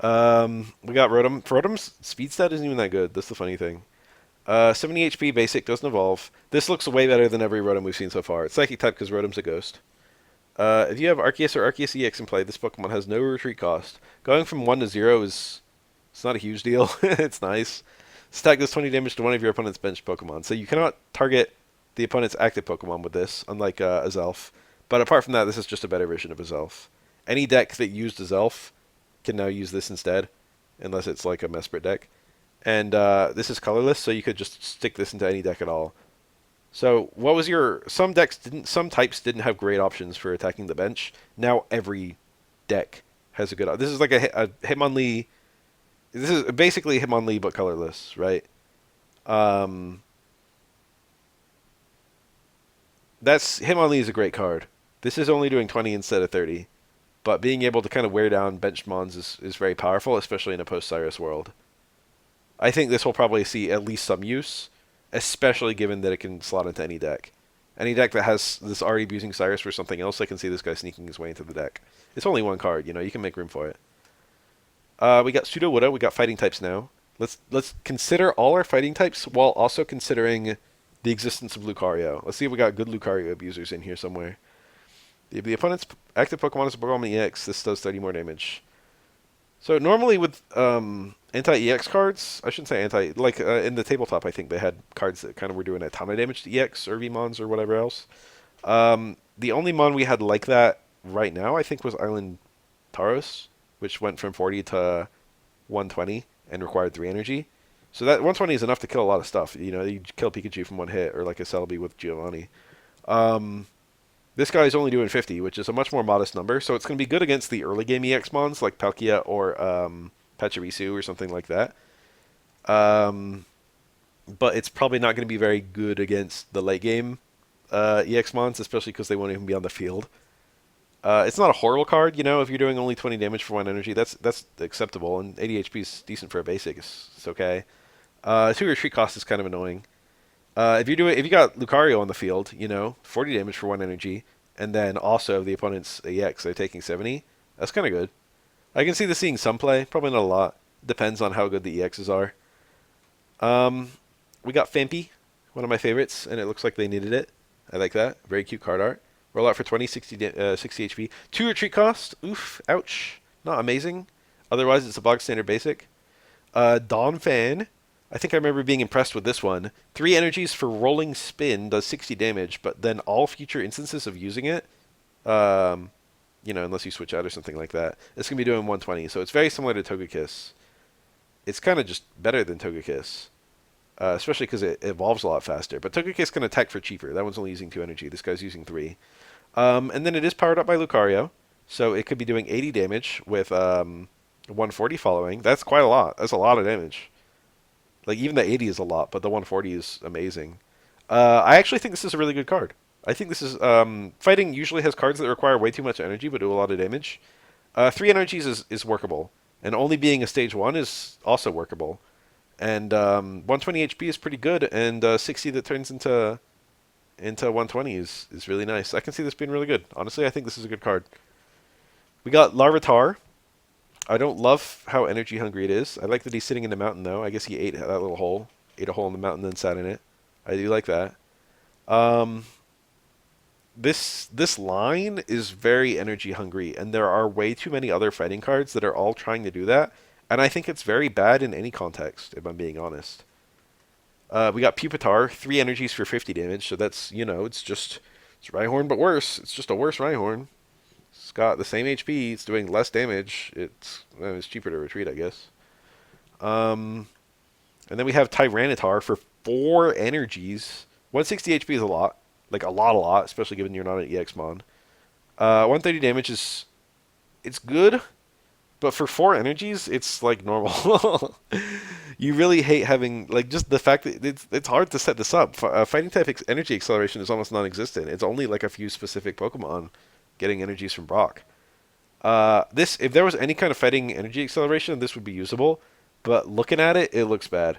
We got Rotom. Rotom's speed stat isn't even that good. That's the funny thing. 70 HP basic, doesn't evolve. This looks way better than every Rotom we've seen so far. It's Psychic type because Rotom's a ghost. If you have Arceus or Arceus EX in play, this Pokemon has no retreat cost. Going from 1 to 0 is it's not a huge deal. It's nice. Stack does 20 damage to one of your opponent's bench Pokemon. So you cannot target the opponent's active Pokemon with this, unlike Azelf. But apart from that, this is just a better version of Azelf. Any deck that used Azelf can now use this instead, unless it's like a Mesprit deck. And this is colorless, so you could just stick this into any deck at all. So what was your some types didn't have great options for attacking the bench. Now every deck has a good. This is like a Hitmonlee. This is basically Hitmonlee but colorless, right? Um, that's Hitmonlee is a great card. This is only doing 20 instead of 30, but being able to kind of wear down bench mons is very powerful, especially in a post-Cyrus world. I think this will probably see at least some use, especially given that it can slot into any deck. Any deck that has this already using Cyrus for something else, I can see this guy sneaking his way into the deck. It's only one card, you can make room for it. We got Pseudo Widow, we got fighting types now. Let's consider all our fighting types while also considering the existence of Lucario. Let's see if we got good Lucario abusers in here somewhere. If the opponent's active Pokemon is a Pokemon EX, this does 30 more damage. So normally with anti-EX cards, I shouldn't say anti, like in the tabletop I think they had cards that kind of were doing a ton of damage to EX or VMons or whatever else. The only mon we had like that right now I think was Island Tauros, which went from 40 to 120 and required 3 energy. So that 120 is enough to kill a lot of stuff. You kill Pikachu from one hit, or like a Celebi with Giovanni. This guy is only doing 50, which is a much more modest number, so it's going to be good against the early game EX mons like Palkia or Pachirisu or something like that. But it's probably not going to be very good against the late game EX mons, especially because they won't even be on the field. It's not a horrible card, if you're doing only 20 damage for 1 energy, that's acceptable, and 80 HP is decent for a basic, it's okay. 2 retreat cost is kind of annoying. If you got Lucario on the field, 40 damage for 1 energy, and then also the opponent's EX, they're taking 70, that's kind of good. I can see this seeing some play, probably not a lot. Depends on how good the EXs are. We got Fampi, one of my favorites, and it looks like they needed it. I like that. Very cute card art. Roll out for 20, 60 HP. 2 retreat cost. Oof. Ouch. Not amazing. Otherwise, it's a bog standard basic. Dawn Fan. I think I remember being impressed with this one. 3 energies for Rolling Spin does 60 damage, but then all future instances of using it, unless you switch out or something like that, it's going to be doing 120. So it's very similar to Togekiss. It's kind of just better than Togekiss, especially because it evolves a lot faster. But Togekiss can attack for cheaper. That one's only using 2 energy. This guy's using 3. And then it is powered up by Lucario, so it could be doing 80 damage with 140 following. That's quite a lot. That's a lot of damage. Like, even the 80 is a lot, but the 140 is amazing. I actually think this is a really good card. I think this is... fighting usually has cards that require way too much energy, but do a lot of damage. 3 energies is workable. And only being a stage 1 is also workable. And 120 HP is pretty good, and 60 that turns into 120 is really nice. I can see this being really good. Honestly, I think this is a good card. We got Larvitar. I don't love how energy hungry it is. I like that he's sitting in the mountain, though. I guess he ate that little hole. Ate a hole in the mountain, then sat in it. I do like that. This line is very energy hungry, and there are way too many other fighting cards that are all trying to do that, and I think it's very bad in any context, if I'm being honest. We got Pupitar, 3 energies for 50 damage, so that's, it's Rhyhorn but worse. It's just a worse Rhyhorn. It's got the same HP, it's doing less damage. It's cheaper to retreat, I guess. And then we have Tyranitar for 4 energies. 160 HP is a lot. Like, a lot, especially given you're not an EX mon. 130 damage is it's good, but for 4 energies, it's like normal. You really hate having like just the fact that it's hard to set this up. Fighting type energy acceleration is almost non-existent. It's only like a few specific Pokemon getting energies from Brock. This if there was any kind of fighting energy acceleration, this would be usable. But looking at it, it looks bad.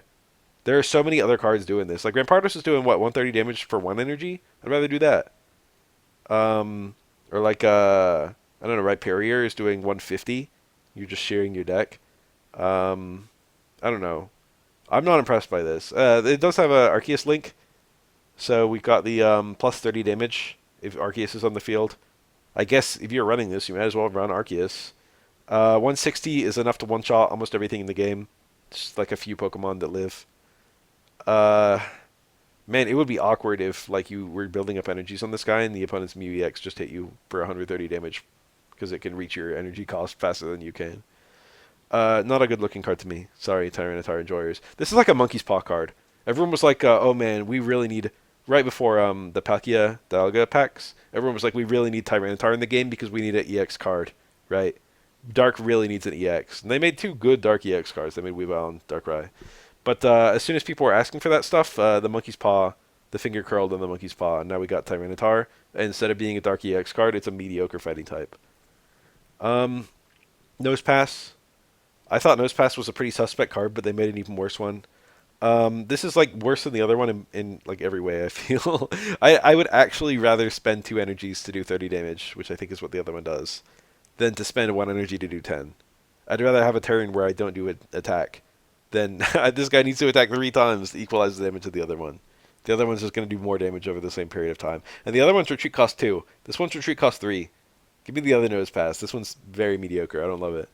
There are so many other cards doing this. Like Rampardos is doing what 130 damage for 1 energy. I'd rather do that. Or like I don't know, Rhyperior is doing 150. You're just sharing your deck. I don't know. I'm not impressed by this. It does have a Arceus link, so we've got the plus 30 damage if Arceus is on the field. I guess if you're running this, you might as well run Arceus. 160 is enough to one-shot almost everything in the game. Just like a few Pokemon that live. Uh, Man, it would be awkward if like you were building up energies on this guy and the opponent's Mew EX just hit you for 130 damage because it can reach your energy cost faster than you can. Not a good looking card to me. Sorry, Tyranitar enjoyers. This is like a Monkey's Paw card. Everyone was like, oh man, we really need, right before the Palkia Dialga packs, everyone was like, we really need Tyranitar in the game because we need an EX card, right? Dark really needs an EX. And they made two good Dark EX cards. They made Weavile and Darkrai. But as soon as people were asking for that stuff, the Monkey's Paw, the finger curled on the Monkey's Paw, and now we got Tyranitar. And instead of being a Dark EX card, it's a mediocre fighting type. Nose Pass. I thought Nose Pass was a pretty suspect card, but they made an even worse one. This is like worse than the other one in like every way, I feel. I would actually rather spend 2 energies to do 30 damage, which I think is what the other one does, than to spend 1 energy to do 10. I'd rather have a turn where I don't do an attack than this guy needs to attack 3 times to equalize the damage of the other one. The other one's just going to do more damage over the same period of time. And the other one's retreat cost 2. This one's retreat cost 3. Give me the other Nose Pass. This one's very mediocre. I don't love it.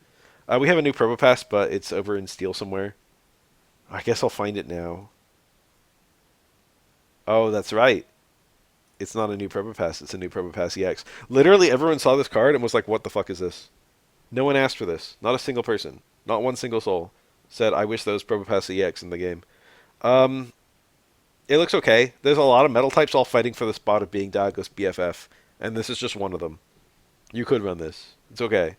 We have a new Probopass, but it's over in Steel somewhere. I guess I'll find it now. Oh, that's right. It's not a new Probopass. It's a new Probopass EX. Literally, everyone saw this card and was like, what the fuck is this? No one asked for this. Not a single person. Not one single soul said, I wish there was Probopass EX in the game. It looks okay. There's a lot of metal types all fighting for the spot of being Dialga's BFF, and this is just one of them. You could run this. It's okay.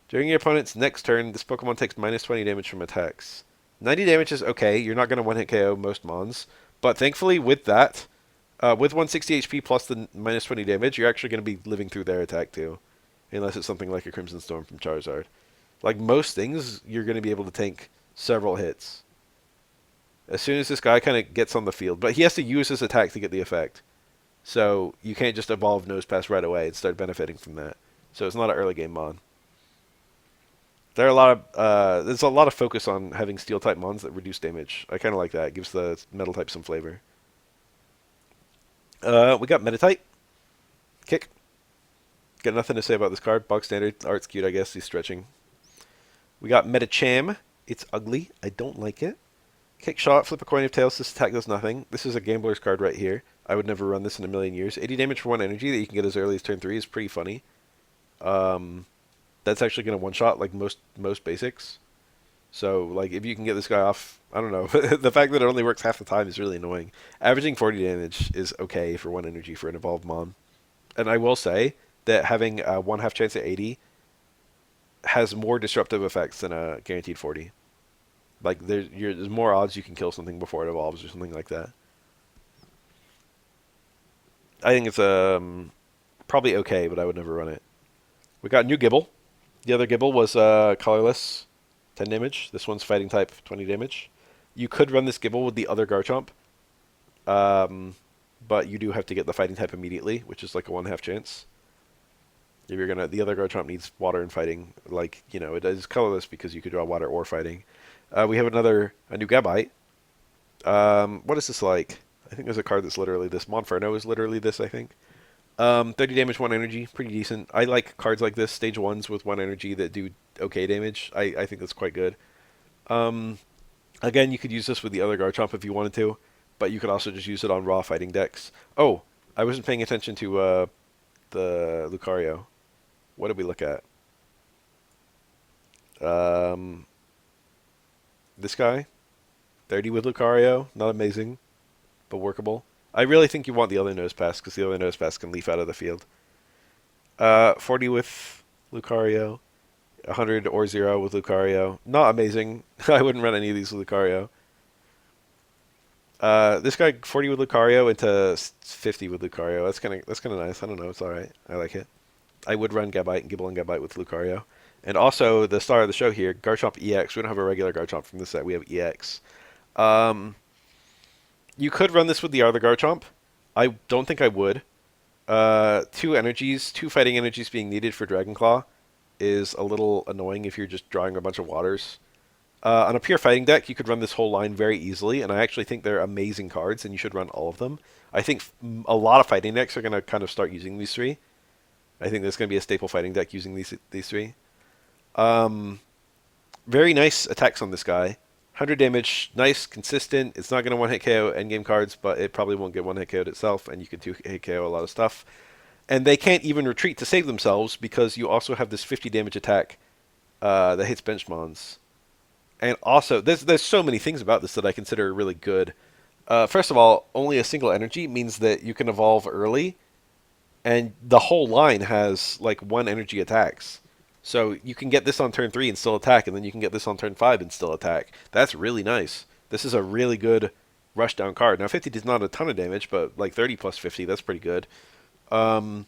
During your opponent's next turn, this Pokemon takes minus 20 damage from attacks. 90 damage is okay. You're not going to one-hit KO most Mons. But thankfully, with that, with 160 HP plus the minus 20 damage, you're actually going to be living through their attack too. Unless it's something like a Crimson Storm from Charizard. Like most things, you're going to be able to tank several hits. As soon as this guy kind of gets on the field. But he has to use his attack to get the effect. So you can't just evolve Nose Pass right away and start benefiting from that. So it's not an early game Mon. There's a lot of focus on having steel type mons that reduce damage. I kind of like that. It gives the metal type some flavor. We got Meditite. Kick. Got nothing to say about this card. Bog standard. Art's cute, I guess. He's stretching. We got Medicham. It's ugly. I don't like it. Kick shot. Flip a coin of tails. This attack does nothing. This is a gambler's card right here. I would never run this in a million years. 80 damage for 1 energy that you can get as early as turn 3 is pretty funny. That's actually going to one-shot like most basics. So, like, if you can get this guy off, I don't know. The fact that it only works half the time is really annoying. Averaging 40 damage is okay for 1 energy for an evolved Mon. And I will say that having a 1/2 chance at 80 has more disruptive effects than a guaranteed 40. Like, there's more odds you can kill something before it evolves or something like that. I think it's probably okay, but I would never run it. We got new Gibble. The other Gibble was Colorless, 10 damage. This one's Fighting type, 20 damage. You could run this Gibble with the other Garchomp, but you do have to get the Fighting type immediately, which is like a 1/2 chance. If you're the other Garchomp needs Water and Fighting. Like, you know, it is Colorless because you could draw Water or Fighting. We have a new Gabite. What is this like? I think there's a card that's literally this. Monferno is literally this, I think. 30 damage, 1 energy, pretty decent. I like cards like this, stage 1s with 1 energy that do okay damage. I think that's quite good. Again, you could use this with the other Garchomp if you wanted to, but you could also just use it on raw fighting decks. Oh, I wasn't paying attention to the Lucario. What did we look at? This guy? 30 with Lucario, not amazing, but workable. I really think you want the other Nose Pass, because the other Nose Pass can leaf out of the field. 40 with Lucario. 100 or 0 with Lucario. Not amazing. I wouldn't run any of these with Lucario. This guy 40 with Lucario into 50 with Lucario. That's kind of nice. I don't know. It's all right. I like it. I would run Gabite and Gibble and Gabite with Lucario. And also the star of the show here, Garchomp EX. We don't have a regular Garchomp from this set. We have EX. Um, you could run this with the other Garchomp. I don't think I would. Two fighting energies being needed for Dragon Claw is a little annoying if you're just drawing a bunch of waters. On a pure fighting deck, you could run this whole line very easily, and I actually think they're amazing cards, and you should run all of them. I think a lot of fighting decks are going to kind of start using these three. I think there's going to be a staple fighting deck using these three. Um, Very nice attacks on this guy. 100 damage, nice, consistent. It's not going to one-hit KO endgame cards, but it probably won't get one-hit KO'd itself, and you can two-hit KO a lot of stuff. And they can't even retreat to save themselves because you also have this 50 damage attack that hits bench mons. And also, there's so many things about this that I consider really good. First of all, only a single energy means that you can evolve early, and the whole line has like one energy attacks. So you can get this on turn 3 and still attack, and then you can get this on turn 5 and still attack. That's really nice. This is a really good rush down card. Now 50 does not a ton of damage, but like 30 plus 50, that's pretty good. Um,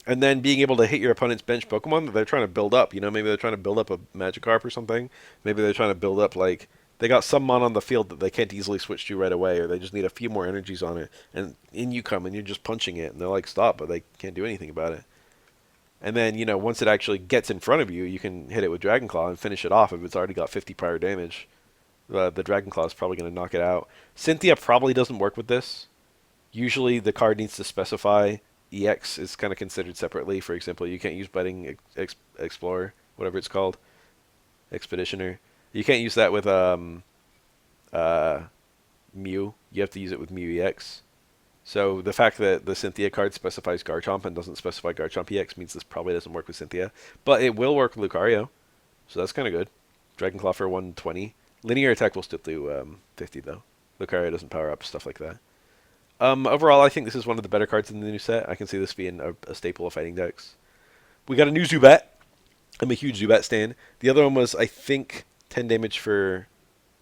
and then being able to hit your opponent's bench Pokemon that they're trying to build up. You know, maybe they're trying to build up a Magikarp or something. Maybe they're trying to build up, like, they got some mon on the field that they can't easily switch to right away, or they just need a few more energies on it. And in you come, and you're just punching it, and they're like, stop, but they can't do anything about it. And then, you know, once it actually gets in front of you, you can hit it with Dragon Claw and finish it off if it's already got 50 prior damage. The Dragon Claw is probably going to knock it out. Cynthia probably doesn't work with this. Usually the card needs to specify EX is kind of considered separately. For example, you can't use Biting Explorer, whatever it's called, Expeditioner. You can't use that with uh, Mew. You have to use it with Mew EX. So the fact that the Cynthia card specifies Garchomp and doesn't specify Garchomp EX means this probably doesn't work with Cynthia. But it will work with Lucario, so that's kind of good. Dragon Claw for 120. Linear attack will still do 50 though. Lucario doesn't power up, stuff like that. Overall, I think this is one of the better cards in the new set. I can see this being a staple of fighting decks. We got a new Zubat. I'm a huge Zubat stan. The other one was, I think, 10 damage for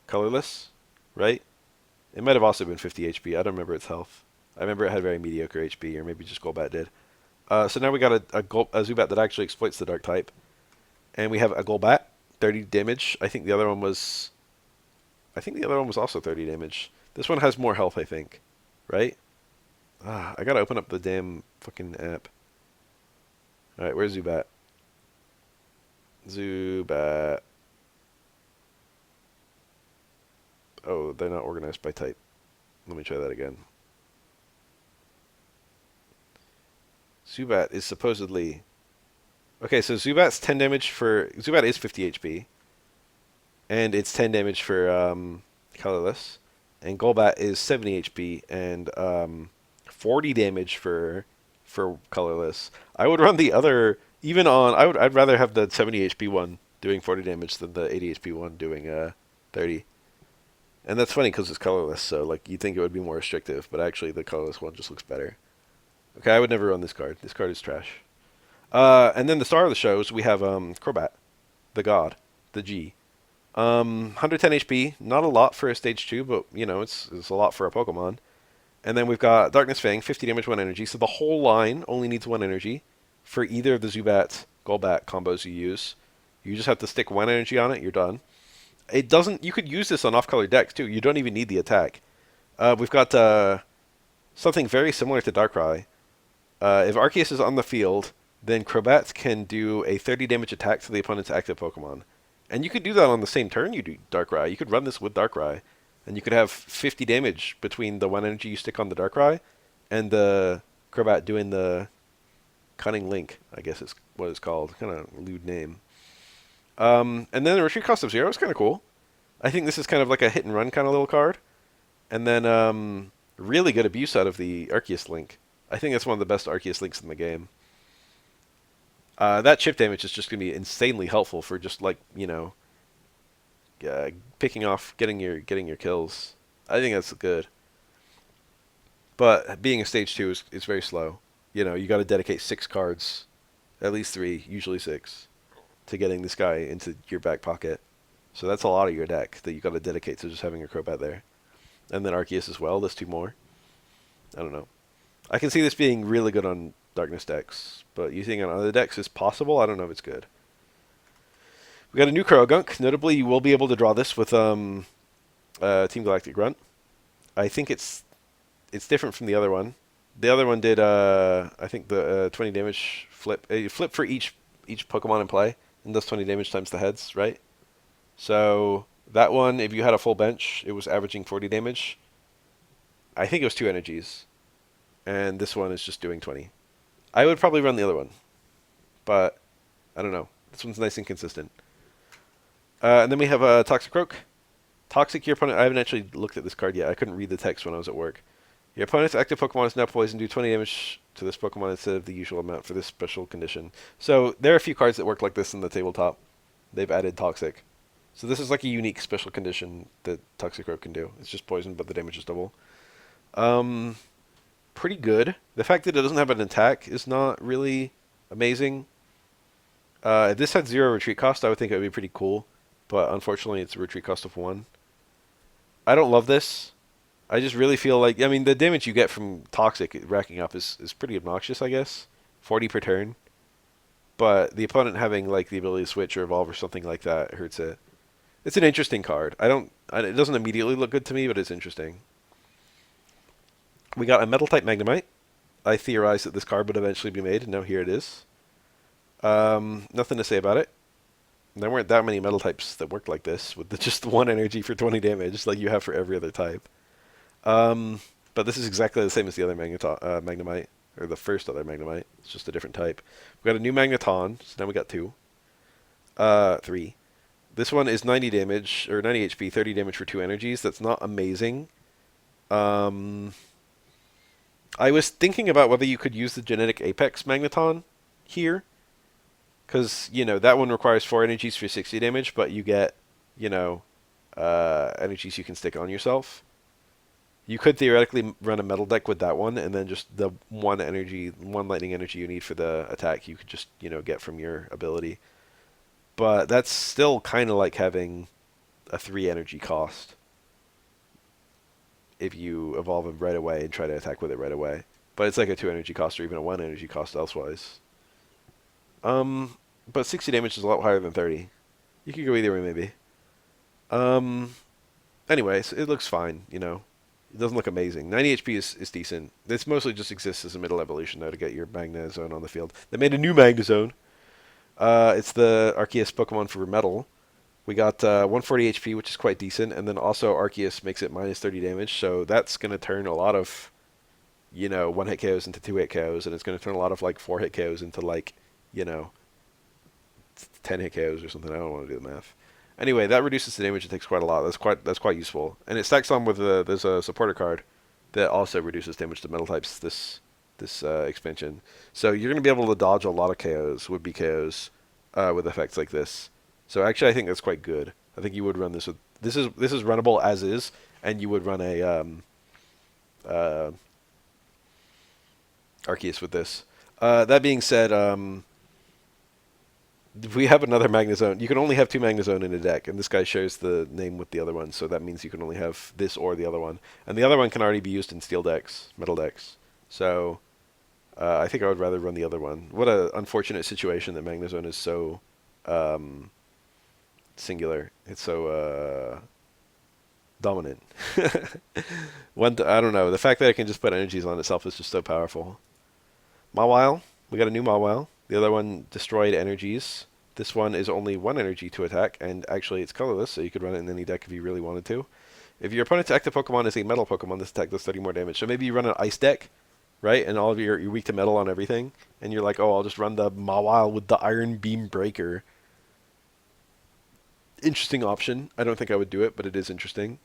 Colorless, right? It might have also been 50 HP. I don't remember its health. I remember it had very mediocre HP, or maybe just Golbat did. So now we got a Zubat that actually exploits the Dark type. And we have a Golbat, 30 damage. I think the other one was also 30 damage. This one has more health, I think. Right? I gotta open up the damn fucking app. Alright, where's Zubat? Zubat. Oh, they're not organized by type. Let me try that again. Zubat is supposedly... Okay, so Zubat's 10 damage for... Zubat is 50 HP. And it's 10 damage for Colorless. And Golbat is 70 HP and 40 damage for Colorless. I would run the other... Even on... I'd rather have the 70 HP one doing 40 damage than the 80 HP one doing 30. And that's funny because it's Colorless, so like you'd think it would be more restrictive, but actually the Colorless one just looks better. Okay, I would never run this card. This card is trash. And then the star of the show is we have Crobat, the god, the G. 110 HP, not a lot for a stage 2, but you know, it's a lot for a Pokemon. And then we've got Darkness Fang, 50 damage, 1 energy. So the whole line only needs 1 energy for either of the Zubat, Golbat combos you use. You just have to stick 1 energy on it, you're done. It doesn't. You could use this on off-color decks too. You don't even need the attack. We've got something very similar to Darkrai. If Arceus is on the field, then Crobat can do a 30 damage attack to the opponent's active Pokemon. And you could do that on the same turn you do Darkrai. You could run this with Darkrai, and you could have 50 damage between the 1 energy you stick on the Darkrai and the Crobat doing the Cunning Link, I guess is what it's called. Kind of lewd name. And then the retreat cost of 0 is kind of cool. I think this is kind of like a hit and run kind of little card. And then really good abuse out of the Arceus Link. I think that's one of the best Arceus Links in the game. That chip damage is just going to be insanely helpful for just like, you know, picking off, getting your kills. I think that's good. But being a stage 2 is very slow. You know, you got to dedicate 6 cards At least 3, usually 6, to getting this guy into your back pocket. So that's a lot of your deck that you got to dedicate to just having a Crobat there. And then Arceus as well, that's 2 more. I don't know. I can see this being really good on Darkness decks, but using it on other decks is possible. I don't know if it's good. We got a new Croagunk. Notably, you will be able to draw this with Team Galactic Grunt. I think it's different from the other one. The other one did, I think, the 20 damage flip. Flip for each Pokemon in play, and does 20 damage times the heads, right? So that one, if you had a full bench, it was averaging 40 damage. I think it was 2 energies. And this one is just doing 20. I would probably run the other one, but I don't know. This one's nice and consistent. And then we have a Toxicroak. Toxic, your opponent. I haven't actually looked at this card yet. I couldn't read the text when I was at work. Your opponent's active Pokemon is now poisoned. Do 20 damage to this Pokemon instead of the usual amount for this special condition. So there are a few cards that work like this in the tabletop. They've added Toxic. So this is like a unique special condition that Toxicroak can do. It's just poison, but the damage is double. Pretty good. The fact that it doesn't have an attack is not really amazing. If this had 0 retreat cost, I would think it would be pretty cool. But unfortunately, it's a retreat cost of 1. I don't love this. I just really feel like, I mean, the damage you get from Toxic racking up is pretty obnoxious, I guess. 40 per turn. But the opponent having like the ability to switch or evolve or something like that hurts it. It's an interesting card. It doesn't immediately look good to me, but it's interesting. We got a Metal-type Magnemite. I theorized that this card would eventually be made, and now here it is. Nothing to say about it. There weren't that many metal types that worked like this, with just 1 energy for 20 damage, like you have for every other type. But this is exactly the same as the other Magnemite, or the first other Magnemite. It's just a different type. We got a new Magneton, so now we got 2. 3. This one is 90 damage, or 90 HP, 30 damage for 2 energies. That's not amazing. I was thinking about whether you could use the Genetic Apex Magneton here. Because, that one requires 4 energies for 60 damage, but you get, energies you can stick on yourself. You could theoretically run a metal deck with that one, and then just the 1 lightning energy you need for the attack, you could just, get from your ability. But that's still kind of like having a 3 energy cost if you evolve him right away and try to attack with it right away. But it's like a 2 energy cost or even a 1 energy cost elsewise. But 60 damage is a lot higher than 30. You could go either way, maybe. Anyways, it looks fine, It doesn't look amazing. 90 HP is decent. This mostly just exists as a middle evolution, though, to get your Magnezone on the field. They made a new Magnezone. It's the Arceus Pokemon for Metal. We got 140 HP, which is quite decent, and then also Arceus makes it minus 30 damage, so that's going to turn a lot of, 1-hit KOs into 2-hit KOs, and it's going to turn a lot of, 4-hit KOs into, 10-hit KOs or something. I don't want to do the math. Anyway, that reduces the damage. It takes quite a lot. That's quite useful. And it stacks on with there's a supporter card that also reduces damage to metal types this expansion. So you're going to be able to dodge a lot of KOs, would-be KOs, with effects like this. So actually, I think that's quite good. I think you would run this with this is runnable as is, and you would run a Arceus with this. That being said, we have another Magnezone. You can only have 2 Magnezone in a deck, and this guy shares the name with the other one, so that means you can only have this or the other one. And the other one can already be used in steel decks, metal decks. So I think I would rather run the other one. What an unfortunate situation that Magnezone is so singular. It's so dominant. I don't know. The fact that it can just put energies on itself is just so powerful. Mawile. We got a new Mawile. The other one destroyed energies. This one is only 1 energy to attack, and actually it's colorless, so you could run it in any deck if you really wanted to. If your opponent's active Pokemon is a metal Pokemon, this attack does 30 more damage. So maybe you run an ice deck, right? And all of you're weak to metal on everything, and you're like, oh, I'll just run the Mawile with the Iron Beam Breaker. Interesting option. I don't think I would do it, but it is interesting.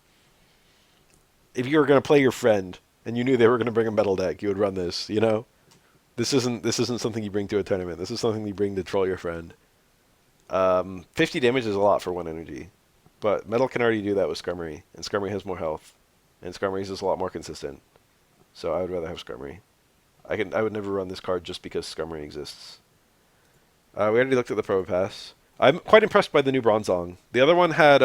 If you were going to play your friend, and you knew they were going to bring a metal deck, you would run this, This isn't something you bring to a tournament. This is something you bring to troll your friend. 50 damage is a lot for 1 energy. But Metal can already do that with Skarmory. And Skarmory has more health. And Skarmory's is a lot more consistent. So I would rather have Skarmory. I would never run this card just because Skarmory exists. We already looked at the Pro Pass. I'm quite impressed by the new Bronzong. The other one had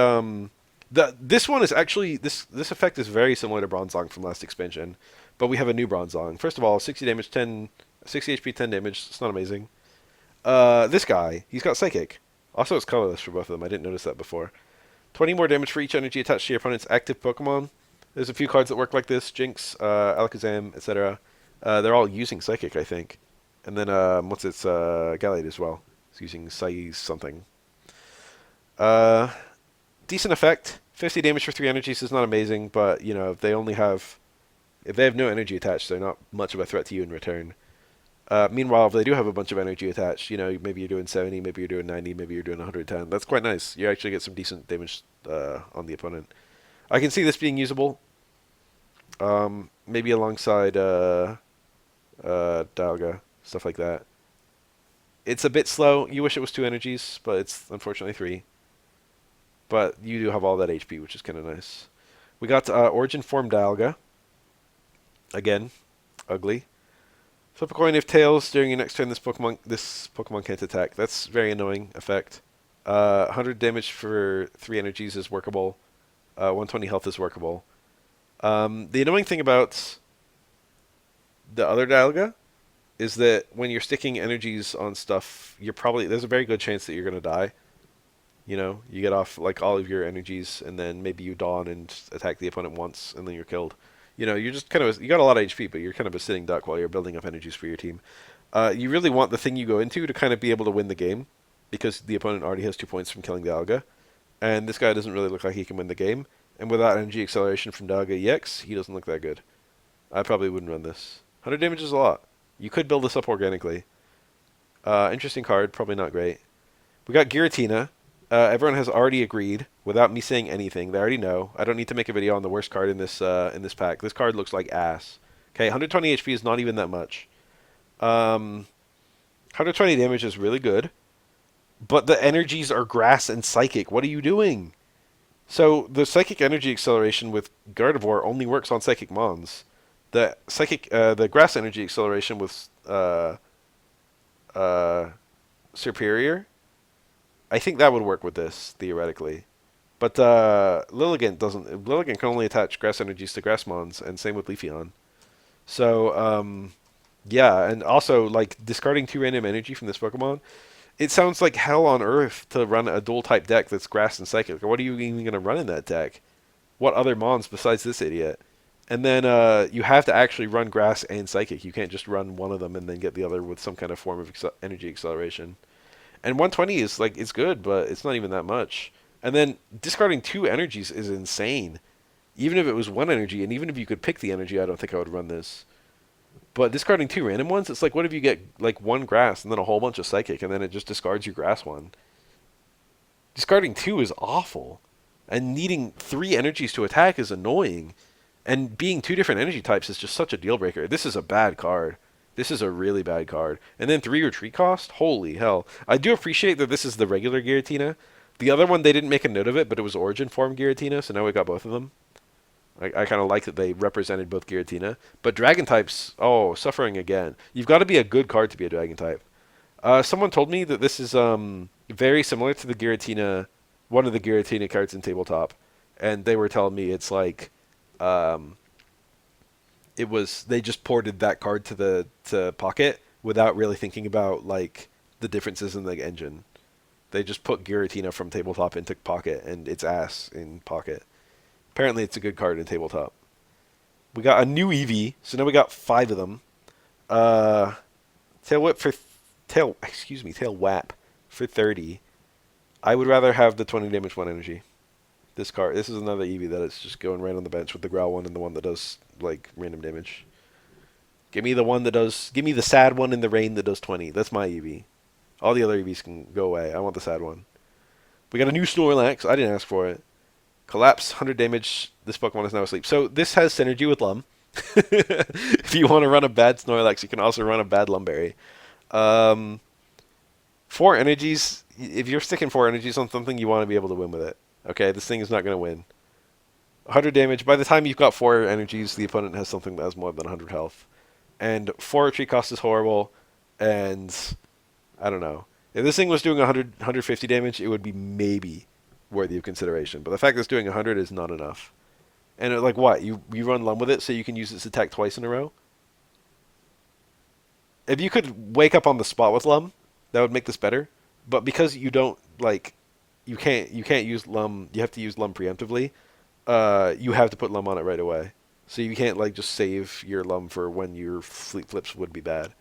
this one is actually this effect is very similar to Bronzong from last expansion, but we have a new Bronzong. First of all, 60 damage, 10, 60 HP, 10 damage. It's not amazing. This guy, he's got Psychic. Also, it's colorless for both of them. I didn't notice that before. 20 more damage for each energy attached to your opponent's active Pokemon. There's a few cards that work like this: Jinx, Alakazam, etc. They're all using Psychic, I think. And then what's its Gallade as well? It's using Size something. Uh, Decent effect. 50 damage for 3 energies is not amazing, but you know if they have no energy attached, they're not much of a threat to you in return. Meanwhile, if they do have a bunch of energy attached, you know, maybe you're doing 70, maybe you're doing 90, maybe you're doing 110. That's quite nice. You actually get some decent damage on the opponent. I can see this being usable. Maybe alongside Dialga, stuff like that. It's a bit slow. You wish it was 2 energies, but it's unfortunately 3. But you do have all that HP, which is kind of nice. We got Origin Form Dialga. Again, ugly. Flip a coin if tails during your next turn. This Pokemon can't attack. That's very annoying effect. 100 damage for 3 energies is workable. 120 health is workable. The annoying thing about the other Dialga is that when you're sticking energies on stuff, there's a very good chance that you're gonna die. You know, you get off like all of your energies, and then maybe you dawn and attack the opponent once, and then you're killed. You know, you're just you got a lot of HP, but you're kind of a sitting duck while you're building up energies for your team. You really want the thing you go into to kind of be able to win the game, because the opponent already has 2 points from killing the Alga, and this guy doesn't really look like he can win the game. And without energy acceleration from Dialga EX, he doesn't look that good. I probably wouldn't run this. 100 damage is a lot. You could build this up organically. Interesting card, probably not great. We got Giratina. Everyone has already agreed without me saying anything. They already know. I don't need to make a video on the worst card in this pack. This card looks like ass. Okay, 120 HP is not even that much. 120 damage is really good, but the energies are Grass and Psychic. What are you doing? So the Psychic energy acceleration with Gardevoir only works on Psychic Mons. The Grass energy acceleration with uh, Superior, I think that would work with this theoretically. But Lilligant doesn't. Lilligant can only attach Grass energies to Grass Mons, and same with Leafeon. So yeah, and also like discarding 2 random energy from this Pokemon. It sounds like hell on earth to run a dual type deck that's Grass and Psychic. What are you even going to run in that deck? What other Mons besides this idiot? And then you have to actually run Grass and Psychic. You can't just run one of them and then get the other with some kind of form of energy acceleration. And 120 is like, it's good, but it's not even that much. And then discarding 2 energies is insane. Even if it was 1 energy, and even if you could pick the energy, I don't think I would run this. But discarding 2 random ones, it's like, what if you get like 1 Grass and then a whole bunch of Psychic, and then it just discards your Grass one? Discarding 2 is awful. And needing 3 energies to attack is annoying. And being 2 different energy types is just such a deal breaker. This is a bad card. This is a really bad card. And then 3 retreat cost? Holy hell. I do appreciate that this is the regular Giratina. The other one, they didn't make a note of it, but it was Origin Form Giratina, so now we got both of them. I kind of like that they represented both Giratina. But Dragon types, oh, suffering again. You've got to be a good card to be a Dragon type. Someone told me that this is very similar to the Giratina, one of the Giratina cards in Tabletop. And they were telling me it's like, they just ported that card to Pocket without really thinking about like the differences in the engine. They just put Giratina from Tabletop into Pocket, and it's ass in Pocket. Apparently, it's a good card in Tabletop. We got a new Eevee, so now we got 5 of them. Tail Whap for 30. I would rather have the 20 damage 1 energy. This is another Eevee that is just going right on the bench with the Growl one and the one that does like random damage. Give me the sad one in the rain that does 20. That's my Eevee. All the other Eevees can go away. I want the sad one. We got a new Snorlax. I didn't ask for it. Collapse, 100 damage. This Pokemon is now asleep. So this has synergy with Lum. If you want to run a bad Snorlax, you can also run a bad Lumberry. 4 energies. If you're sticking 4 energies on something, you want to be able to win with it. Okay, this thing is not going to win. 100 damage. By the time you've got 4 energies, the opponent has something that has more than 100 health. And 4 retreat cost is horrible. And I don't know. If this thing was doing 100, 150 damage, it would be maybe worthy of consideration. But the fact that it's doing 100 is not enough. And like what? You run Lum with it so you can use its attack twice in a row? If you could wake up on the spot with Lum, that would make this better. But because you don't like, you can't use Lum. You have to use Lum preemptively. You have to put Lum on it right away. So you can't like just save your Lum for when your fleet flips would be bad.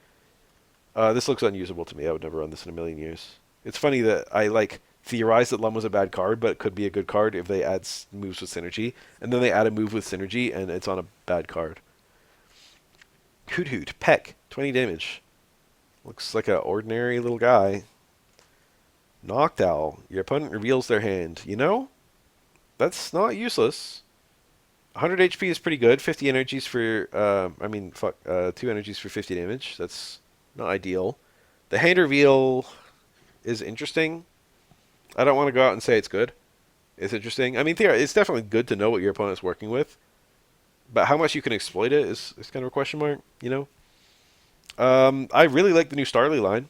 This looks unusable to me. I would never run this in a million years. It's funny that I like theorized that Lum was a bad card, but it could be a good card if they add moves with synergy, and then they add a move with synergy, and it's on a bad card. Hoot Hoot, Peck, 20 damage. Looks like an ordinary little guy. Noctowl, your opponent reveals their hand. You know, that's not useless. 100 HP is pretty good. 50 energies for, 2 energies for 50 damage. That's not ideal. The hand reveal is interesting. I don't want to go out and say it's good. It's interesting. I mean, it's definitely good to know what your opponent's working with. But how much you can exploit it is kind of a question mark, you know? I really like the new Starly line.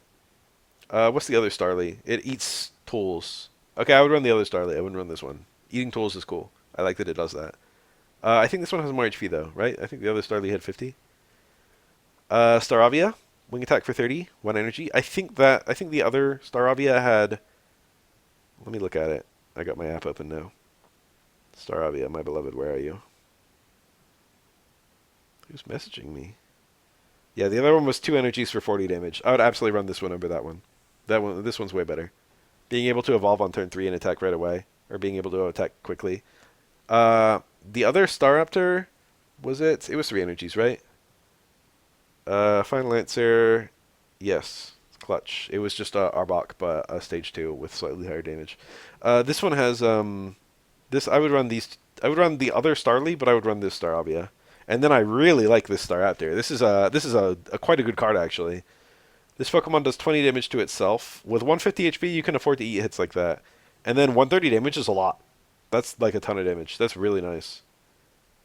What's the other Starly? It eats tools. Okay, I would run the other Starly. I wouldn't run this one. Eating tools is cool. I like that it does that. I think this one has more HP though, right? I think the other Starly had 50. Staravia, wing attack for 30, 1 energy. I think the other Staravia had. Let me look at it. I got my app open now. Staravia, my beloved, where are you? Who's messaging me? Yeah, the other one was 2 energies for 40 damage. I would absolutely run this one over that one. This one's way better. Being able to evolve on turn 3 and attack right away, or being able to attack quickly. The other Staraptor, was it? It was 3 energies, right? Final answer, yes. Clutch. It was just Arbok, but stage 2 with slightly higher damage. This one has this. I would run these. I would run the other Starly, but I would run this Staravia. And then I really like this Staraptor. This is a quite a good card actually. This Pokemon does 20 damage to itself. With 150 HP, you can afford to eat hits like that. And then 130 damage is a lot. That's like a ton of damage. That's really nice.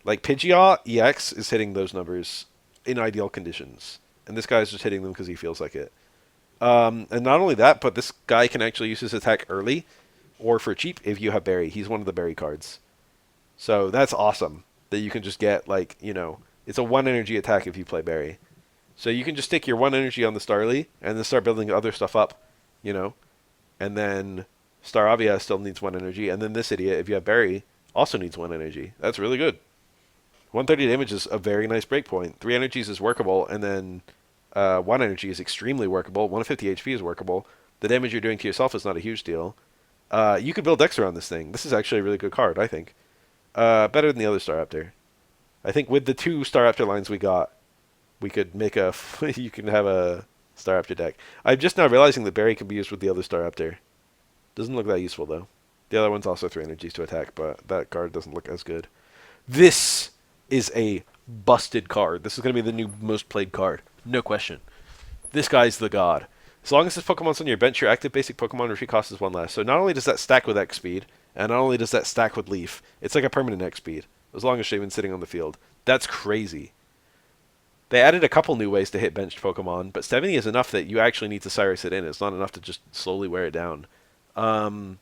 Like Pidgeot EX is hitting those numbers in ideal conditions. And this guy's just hitting them because he feels like it. And not only that, but this guy can actually use his attack early or for cheap if you have Berry. He's one of the Berry cards. So that's awesome that you can just get, like, you know, it's a 1 energy attack if you play Berry. So you can just stick your 1 energy on the Starly and then start building other stuff up, you know. And then Staravia still needs 1 energy. And then this idiot, if you have Berry, also needs 1 energy. That's really good. 130 damage is a very nice breakpoint. 3 energies is workable, and then 1 energy is extremely workable. 150 HP is workable. The damage you're doing to yourself is not a huge deal. You could build decks around this thing. This is actually a really good card, I think. Better than the other Staraptor. I think with the 2 Staraptor lines we got, we could make a... you can have a Staraptor deck. I'm just now realizing that Berry can be used with the other Staraptor. Doesn't look that useful, though. The other one's also 3 energies to attack, but that card doesn't look as good. This is a busted card. This is going to be the new most played card. No question. This guy's the god. As long as this Pokemon's on your bench, your active basic Pokemon retreat cost is 1 less. So not only does that stack with X speed, and not only does that stack with Leaf, it's like a permanent X speed, as long as Shaman's sitting on the field. That's crazy. They added a couple new ways to hit benched Pokemon, but 70 is enough that you actually need to Cyrus it in. It's not enough to just slowly wear it down. You're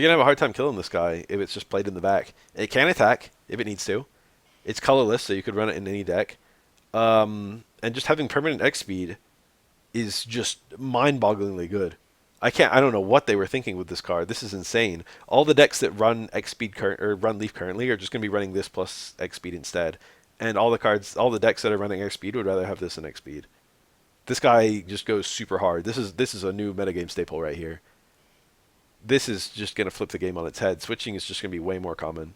going to have a hard time killing this guy if it's just played in the back. It can attack if it needs to. It's colorless, so you could run it in any deck. And just having permanent X speed is just mind-bogglingly good. I don't know what they were thinking with this card. This is insane. All the decks that run X speed or run Leaf currently are just going to be running this plus X speed instead. And all the decks that are running X speed would rather have this than X speed. This guy just goes super hard. This is a new metagame staple right here. This is just going to flip the game on its head. Switching is just going to be way more common.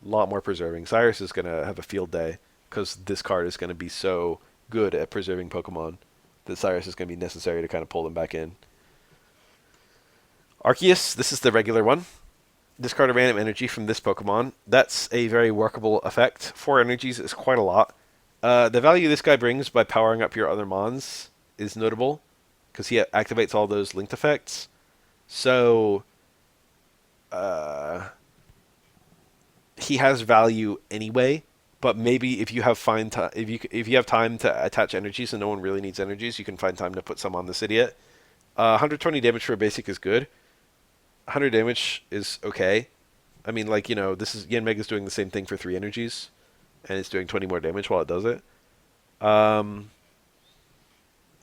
A lot more preserving. Cyrus is going to have a field day because this card is going to be so good at preserving Pokemon that Cyrus is going to be necessary to kind of pull them back in. Arceus, this is the regular one. Discard a random energy from this Pokemon. That's a very workable effect. 4 energies is quite a lot. The value this guy brings by powering up your other Mons is notable because he activates all those linked effects. So, he has value anyway But maybe if you have if you have time to attach energies and no one really needs energies, you can find time to put some on this idiot. 120 damage for a basic is good. 100 damage is okay. I mean, like, this is Yanmega's doing the same thing for 3 energies, and it's doing 20 more damage while it does it. Um,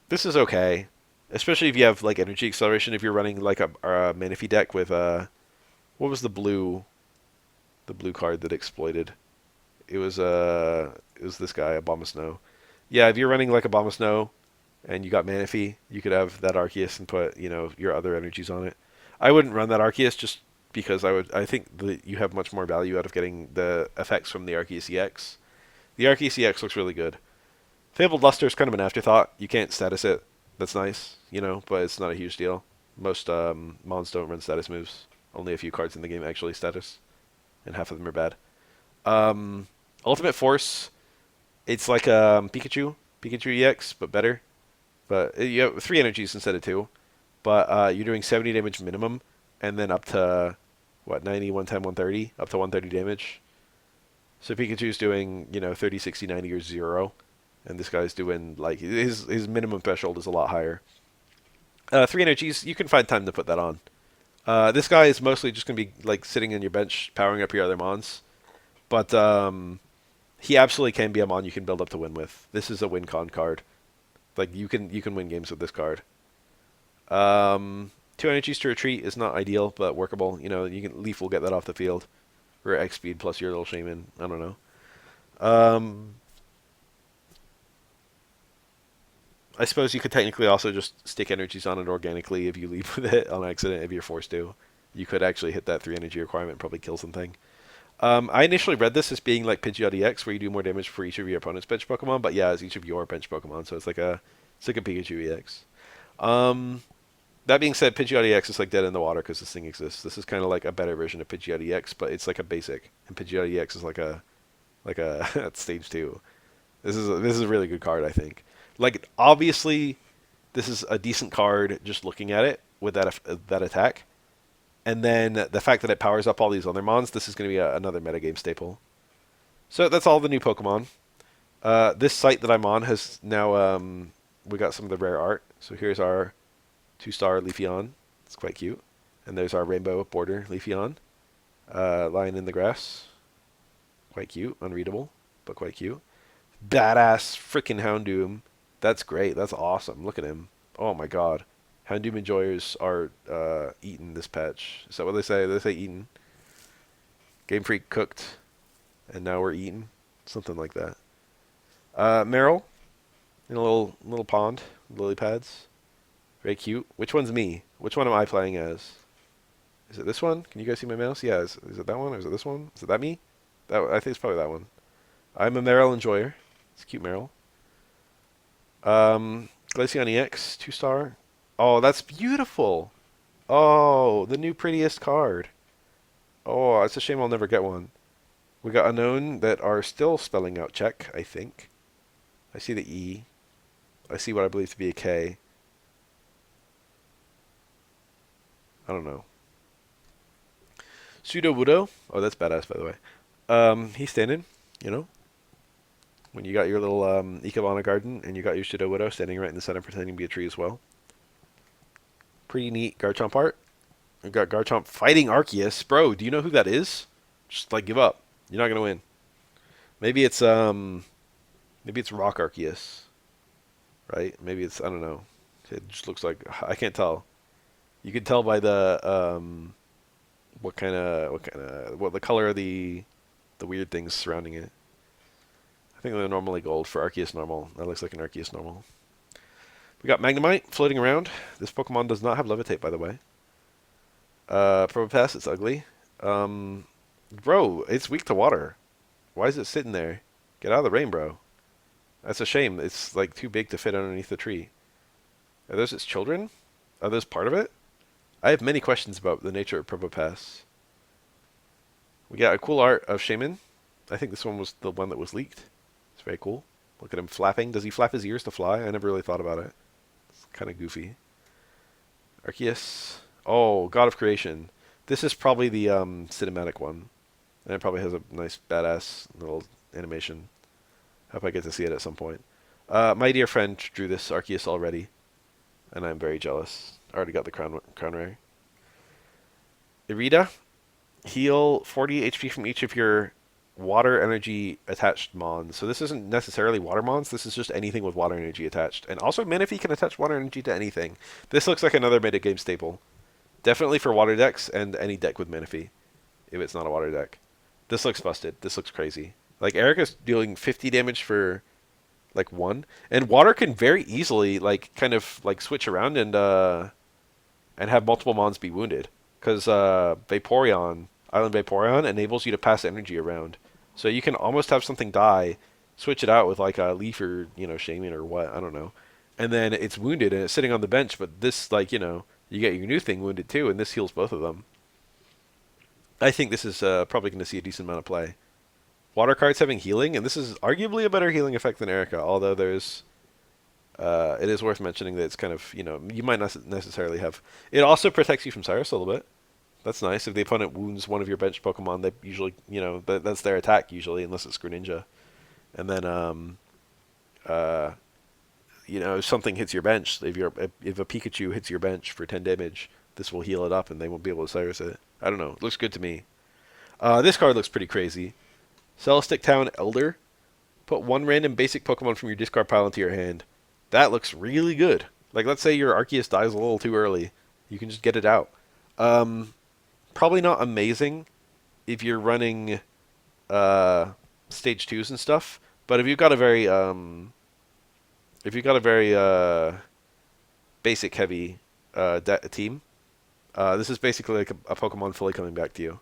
this is okay, especially if you have like energy acceleration. If you're running like a Manaphy deck with what was the blue card that exploited? It was this guy, Abomasnow. Yeah, if you're running like Abomasnow and you got Manaphy, you could have that Arceus and put your other energies on it. I wouldn't run that Arceus just because I think that you have much more value out of getting the effects from the Arceus EX. The Arceus EX looks really good. Fabled Luster is kind of an afterthought. You can't status it. That's nice, but it's not a huge deal. Most mons don't run status moves. Only a few cards in the game actually status, and half of them are bad. Um, Ultimate Force, it's like Pikachu EX, but better. But you have 3 energies instead of 2. But you're doing 70 damage minimum, and then up to, 90, 110, 130, up to 130 damage. So Pikachu's doing, 30, 60, 90, or 0. And this guy's doing, like, his minimum threshold is a lot higher. 3 energies, you can find time to put that on. This guy is mostly just going to be, like, sitting on your bench, powering up your other mons. But he absolutely can be a mon you can build up to win with. This is a win con card. Like, you can win games with this card. 2 energies to retreat is not ideal, but workable. Leaf will get that off the field. Or X speed plus your little shaman. I don't know. I suppose you could technically also just stick energies on it organically if you leave with it on accident, if you're forced to. You could actually hit that 3 energy requirement and probably kill something. I initially read this as being like Pidgeot EX, where you do more damage for each of your opponent's bench Pokemon, but yeah, it's each of your bench Pokemon, so it's like a Pikachu EX. That being said, Pidgeot EX is like dead in the water because this thing exists. This is kind of like a better version of Pidgeot EX, but it's like a basic, and Pidgeot EX is like a stage 2. This is a really good card, I think. Like, obviously, this is a decent card just looking at it with that attack. And then the fact that it powers up all these other mons, this is going to be another metagame staple. So that's all the new Pokemon. This site that I'm on has now, we got some of the rare art. So here's our 2-star Leafeon. It's quite cute. And there's our rainbow border Leafeon. Lying in the grass. Quite cute. Unreadable, but quite cute. Badass freaking Houndoom. That's great. That's awesome. Look at him. Oh my god. Houndoom enjoyers are eaten this patch. Is that what they say? They say eaten. Game Freak cooked, and now we're eaten. Something like that. Meryl in a little pond, lily pads. Very cute. Which one's me? Which one am I playing as? Is it this one? Can you guys see my mouse? Yeah. Is it that one or is it this one? Is it that me? I think it's probably that one. I'm a Meryl enjoyer. It's cute Meryl. Glaceon EX 2-star. Oh, that's beautiful. Oh, the new prettiest card. Oh, it's a shame I'll never get one. We got Unknown that are still spelling out check, I think. I see the E. I see what I believe to be a K. I don't know. Pseudo Wudo. Oh, that's badass, by the way. He's standing, when you got your little Ikebana garden and you got your Pseudo Widow standing right in the center pretending to be a tree as well. Pretty neat Garchomp art. We've got Garchomp fighting Arceus. Bro, do you know who that is? Just like give up. You're not gonna win. Maybe it's Rock Arceus. Right? Maybe it's, I don't know. It just looks like, I can't tell. You can tell by the what the color of the weird things surrounding it. I think they're normally gold for Arceus normal. That looks like an Arceus normal. We got Magnemite floating around. This Pokemon does not have Levitate, by the way. Probopass, it's ugly. Bro, it's weak to water. Why is it sitting there? Get out of the rain, bro. That's a shame. It's like too big to fit underneath the tree. Are those its children? Are those part of it? I have many questions about the nature of Probopass. We got a cool art of Shaman. I think this one was the one that was leaked. It's very cool. Look at him flapping. Does he flap his ears to fly? I never really thought about it. It's kind of goofy. Arceus. Oh, God of Creation. This is probably the cinematic one. And it probably has a nice badass little animation. Hope I get to see it at some point. My dear friend drew this Arceus already, and I'm very jealous. I already got the crown rare. Irida, heal 40 HP from each of your water energy attached mons. So this isn't necessarily water mons. This is just anything with water energy attached. And also Manaphy can attach water energy to anything. This looks like another meta game staple. Definitely for water decks and any deck with Manaphy, if it's not a water deck. This looks busted. This looks crazy. Like Erica's dealing 50 damage for like 1, and water can very easily like kind of like switch around and have multiple mons be wounded, because Vaporeon, Island Vaporeon enables you to pass energy around, so you can almost have something die, switch it out with like a Leaf or Shaman or what, I don't know, and then it's wounded and it's sitting on the bench, but this like you get your new thing wounded too, and this heals both of them. I think this is probably going to see a decent amount of play. Water cards having healing, and this is arguably a better healing effect than Erica, although there's it is worth mentioning that it's kind of, you might not necessarily have. It also protects you from Cyrus a little bit. That's nice. If the opponent wounds one of your bench Pokemon, they usually, that's their attack usually, unless it's Greninja. And then, if something hits your bench, if a Pikachu hits your bench for 10 damage, this will heal it up, and they won't be able to Cyrus it. I don't know. It looks good to me. This card looks pretty crazy. Celestic Town Elder. Put one random basic Pokemon from your discard pile into your hand. That looks really good. Like, let's say your Arceus dies a little too early. You can just get it out. Probably not amazing if you're running stage 2s and stuff. But if you've got a very basic heavy team, this is basically like a Pokemon fully coming back to you.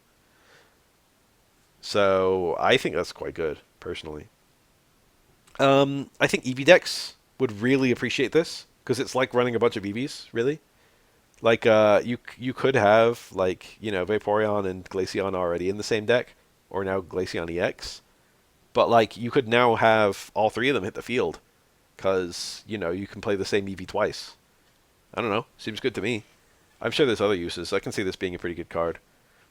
So I think that's quite good, personally. I think EV decks would really appreciate this, because it's like running a bunch of EVs, really. Like, you could have, like, Vaporeon and Glaceon already in the same deck, or now Glaceon EX. But, like, you could now have all three of them hit the field, because, you can play the same EV twice. I don't know. Seems good to me. I'm sure there's other uses. I can see this being a pretty good card.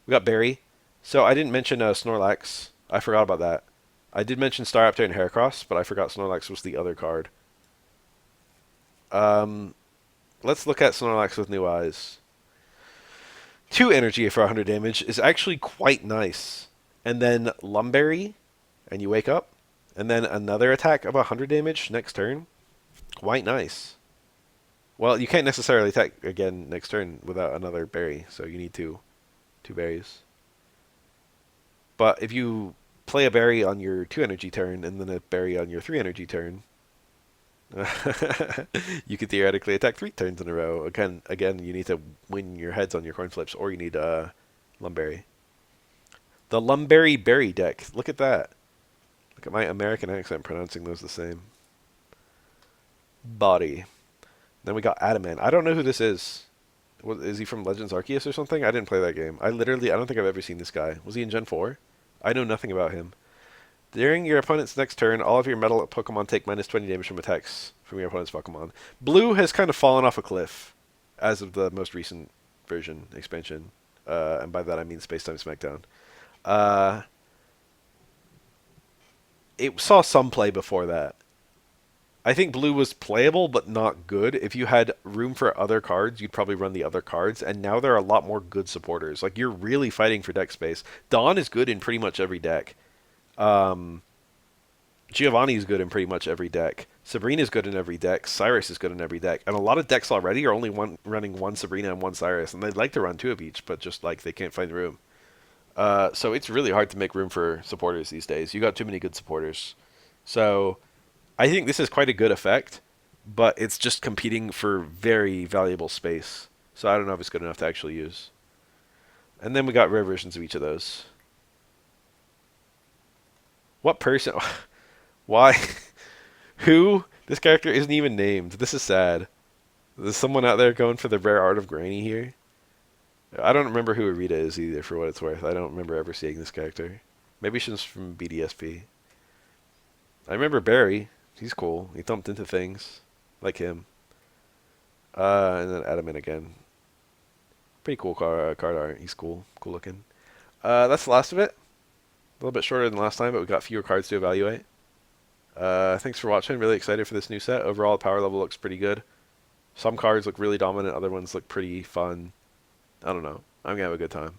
We got Berry. So I didn't mention Snorlax. I forgot about that. I did mention Staraptor and Heracross, but I forgot Snorlax was the other card. Let's look at Snorlax with new eyes. 2 energy for 100 damage is actually quite nice. And then Lumberry, and you wake up. And then another attack of 100 damage next turn. Quite nice. Well, you can't necessarily attack again next turn without another berry, so you need two berries. But if you play a berry on your 2 energy turn and then a berry on your 3 energy turn, you could theoretically attack 3 turns in a row. Again, you need to win your heads on your coin flips, or you need Lumberry. The Lumberry Berry deck. Look at that. Look at my American accent pronouncing those the same. Body. Then we got Adamant. I don't know who this is. Is he from Legends Arceus or something? I didn't play that game. I don't think I've ever seen this guy. Was he in Gen 4? I know nothing about him. During your opponent's next turn, all of your metal Pokemon take minus 20 damage from attacks from your opponent's Pokemon. Blue has kind of fallen off a cliff as of the most recent version expansion. And by that I mean Space Time Smackdown. It saw some play before that. I think blue was playable, but not good. If you had room for other cards, you'd probably run the other cards, and now there are a lot more good supporters. Like, you're really fighting for deck space. Dawn is good in pretty much every deck. Giovanni is good in pretty much every deck. Sabrina is good in every deck. Cyrus is good in every deck. And a lot of decks already are only running one Sabrina and one Cyrus, and they'd like to run 2 of each, but just, like, they can't find room. So it's really hard to make room for supporters these days. You got too many good supporters. So I think this is quite a good effect, but it's just competing for very valuable space. So I don't know if it's good enough to actually use. And then we got rare versions of each of those. What person? Why? Who? This character isn't even named. This is sad. There's someone out there going for the rare art of Granny here. I don't remember who Arita is either, for what it's worth. I don't remember ever seeing this character. Maybe she's from BDSP. I remember Barry. He's cool. He thumped into things. Like him. And then Adamant again. Pretty cool card art. He's cool. Cool looking. That's the last of it. little bit shorter than last time, but we got fewer cards to evaluate. Thanks for watching. Really excited for this new set. Overall, the power level looks pretty good. Some cards look really dominant. Other ones look pretty fun. I don't know. I'm going to have a good time.